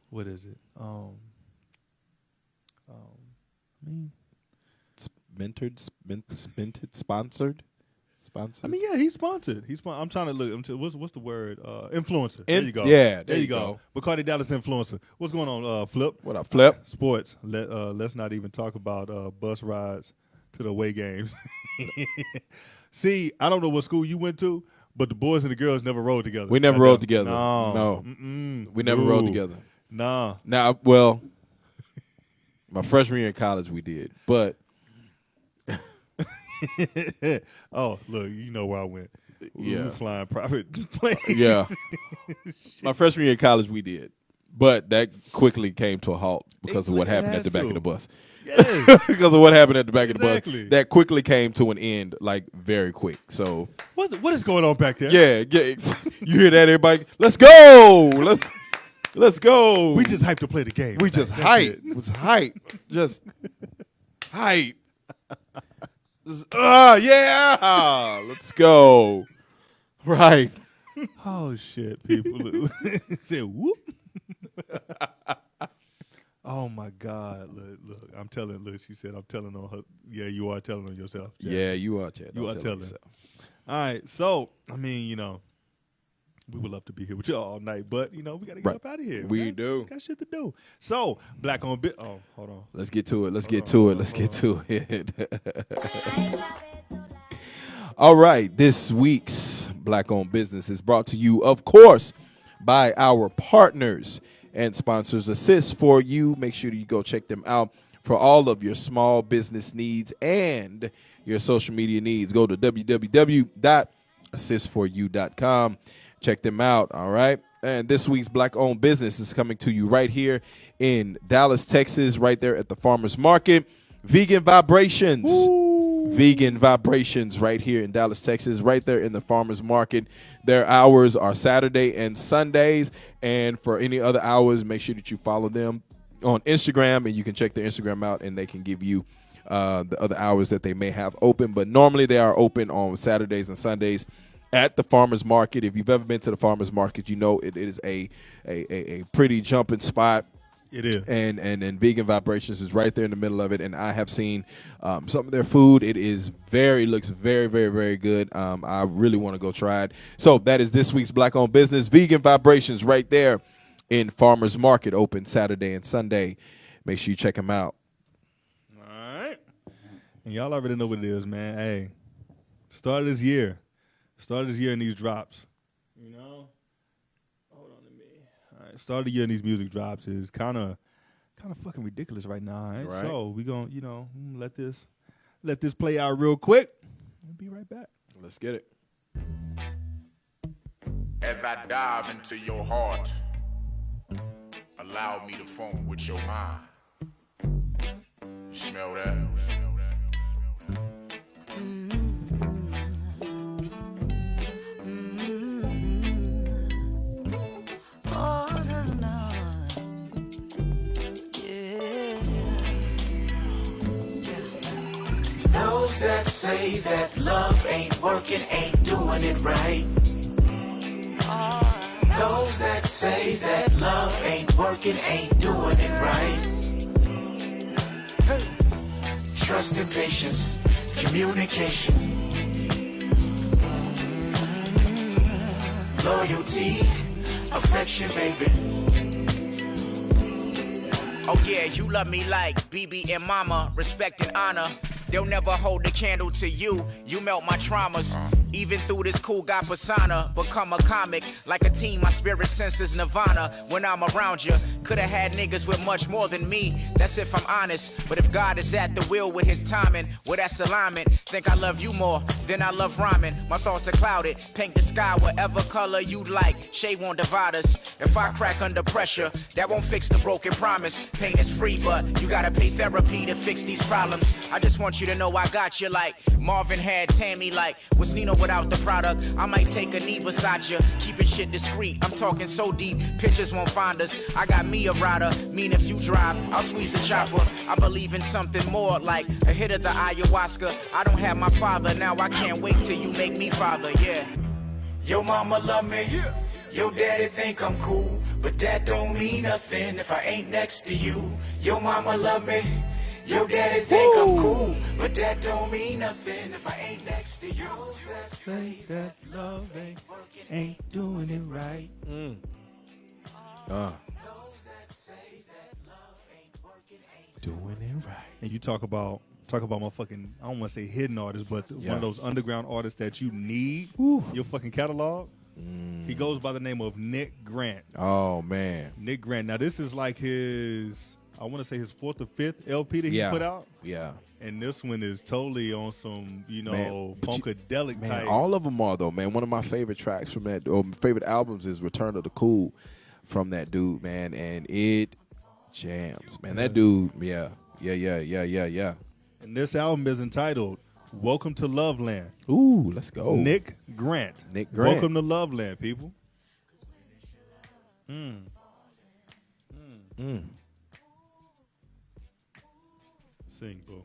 What is it? Sponsored. I mean, yeah, he's sponsored. I'm trying to look. What's the word? Influencer. There you go. Yeah, there you go. Bacardi Dallas influencer. What's going on, Flip? What up, Flip? Sports. Let's not even talk about bus rides to the away games. See, I don't know what school you went to, but the boys and the girls never rode together. We never rode together. No. We never rode together. Nah. Now, well, my freshman year in college we did, but oh, look, you know where I went. We Yeah. were flying private planes. yeah, my freshman year in college we did, but that quickly came to a halt because of what It happened at has the back to. of the bus. Yes. Because of what happened at the back of the Exactly. bus, that quickly came to an end, like very quick. So What is going on back there? yeah, you hear that, everybody? Let's go, let's go. We just hyped to play the game. We just That's hype. it. Was hype. Just hype. Yeah. Let's go. Right. Oh shit, people said whoop. Oh my God! Look, I'm telling. Look, she said, "I'm telling on her." Yeah, you are telling on yourself. Chad. Yeah, you are, Chad. You Don't are tell telling. yourself. All right, so I mean, we would love to be here with you all night, but we got to get Right. up out of here. We man. do. Got shit to do. So black on bit. Oh, hold on. Let's get to it. Let's get to it. All right. This week's Black Owned Business is brought to you, of course, by our partners and sponsors. Assist for You. Make sure you go check them out for all of your small business needs and your social media needs. Go to www.assistforyou.com. Check them out. All right. And this week's Black Owned Business is coming to you right here in Dallas, Texas, right there at the Farmers Market. Vegan Vibrations. Vegan Vibrations right here in Dallas, Texas, right there in the Farmers Market. Their hours are Saturday and Sundays. And for any other hours, make sure that you follow them on Instagram, and you can check their Instagram out, and they can give you the other hours that they may have open. But normally they are open on Saturdays and Sundays at the Farmers Market. If you've ever been to the Farmers Market, you know it is a pretty jumping spot. It is. And Vegan Vibrations is right there in the middle of it. And I have seen some of their food. It is looks very, very, very good. I really want to go try it. So that is this week's Black Owned Business. Vegan Vibrations right there in Farmers Market, open Saturday and Sunday. Make sure you check them out. All right. And y'all already know what it is, man. Hey, start of this year in these drops. Hold on to me. All right, start of the year in these music drops is kind of fucking ridiculous right now. Right? Right. So we gonna let this play out real quick. We'll be right back. Let's get it. As I dive into your heart, allow me to funk with your mind. You smell that? Those that say that love ain't working, ain't doing it right. Those that say that love ain't working, ain't doing it right. Trust and patience, communication, loyalty, affection, baby. Oh yeah, you love me like BB and Mama, respect and honor. They'll never hold a candle to you, you melt my traumas. Even through this cool guy persona, become a comic. Like a team, my spirit senses nirvana when I'm around you. Could've had niggas with much more than me, that's if I'm honest. But if God is at the wheel with his timing, well, that's alignment. Think I love you more than I love rhyming. My thoughts are clouded. Paint the sky whatever color you'd like. Shade won't divide us. If I crack under pressure, that won't fix the broken promise. Pain is free, but you gotta pay therapy to fix these problems. I just want you to know I got you like Marvin had Tammy. Like, what's Nino without the product? I might take a knee beside you, keeping shit discreet. I'm talking so deep, pictures won't find us. I got me a rider, mean if you drive, I'll squeeze the chopper. I believe in something more, like a hit of the ayahuasca. I don't have my father, now I can't wait till you make me father, yeah. Your mama love me, your daddy think I'm cool, but that don't mean nothing if I ain't next to you. Your mama love me, your daddy think I'm cool, but that don't mean nothing if I ain't next to you. Say that love ain't doing it right. Doing it right. And you talk about my fucking, I don't want to say hidden artist, but one of those underground artists that you need your fucking catalog. He goes by the name of Nick Grant. Oh man, Nick Grant. Now this is like his, I want to say his 4th or 5th LP that he put out. Yeah. And this one is totally on some, Man, but funkadelic Man, type. all of them are though, man. One of my favorite tracks from that, or my favorite albums, is "Return of the Cool" from that dude, man, and it jams, man. That dude, yeah. And this album is entitled "Welcome to Loveland." Ooh, let's go. Nick Grant. Nick Grant. Welcome to Loveland, people. Sing, boo.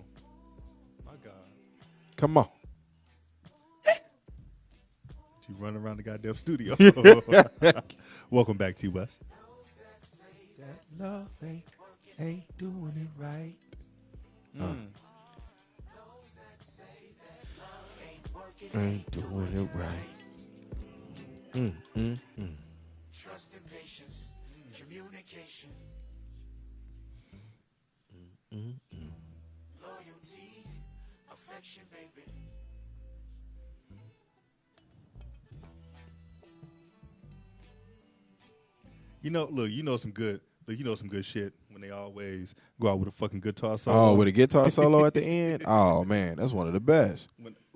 My God. Come on. You run around the goddamn studio. Welcome back, T West. That love ain't doing it right. Ain't doing it right. Trust and patience, communication, loyalty, affection, baby. Look, you know some good shit when they always go out with a fucking guitar solo. Oh, with a guitar solo at the end? Oh man, that's one of the best.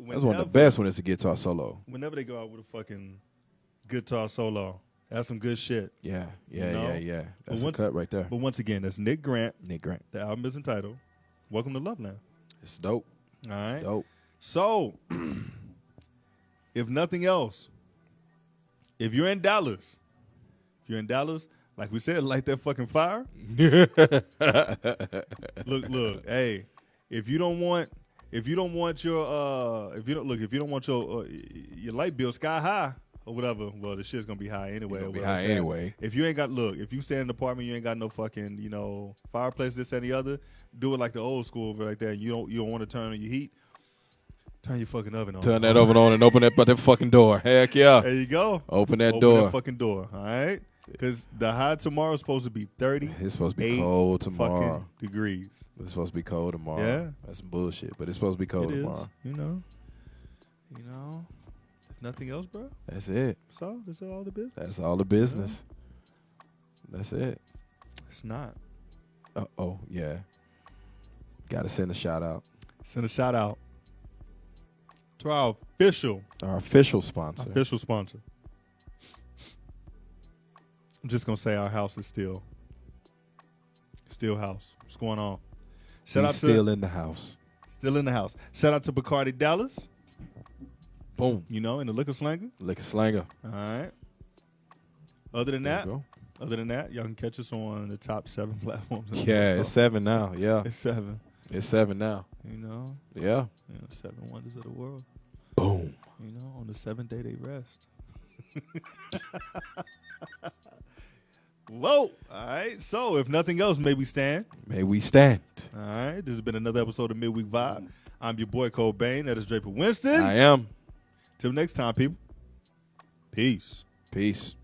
That's one of the best when it's a guitar solo. Whenever they go out with a fucking guitar solo, that's some good shit. Yeah. That's But a cut right there. But once again, that's Nick Grant. Nick Grant. The album is entitled "Welcome to Loveland." It's dope. All right. Dope. So, if nothing else, if you're in Dallas, like we said, light that fucking fire. Look, hey, if you don't want your light bill sky high or whatever, well, the shit's gonna be high anyway. It'll be high anyway. If you ain't got, if you stay in an apartment, you ain't got no fucking, fireplace, this and the other, do it like the old school, like that. You don't want to turn on your heat. Turn your fucking oven on. Turn that oven on and open that fucking door. Heck yeah. There you go. Open that door. Open that fucking door. All right. Because the high tomorrow is supposed to be 30. It's supposed to be cold tomorrow. Degrees. It's supposed to be cold tomorrow. Yeah. That's some bullshit, but it's supposed to be cold tomorrow. If nothing else, bro. That's it. So that's all the business. That's all the business. That's it. It's not. Oh yeah. Got to send a shout out. Send a shout out to our official sponsor. I'm just gonna say our house is still house. What's going on? Still in the house. Still in the house. Shout out to Bacardi Dallas. Boom. In the liquor slanger. All right. Other than that, y'all can catch us on the top 7 platforms. Yeah, it's 7 now. Yeah, it's 7. It's 7 now. Yeah. 7 wonders of the world. Boom. On the 7th day they rest. Whoa. All right. So, if nothing else, may we stand. May we stand. All right. This has been another episode of Midweek Vibe. I'm your boy, Cobain. That is Draper Winston. I am. Till next time, people. Peace. Peace.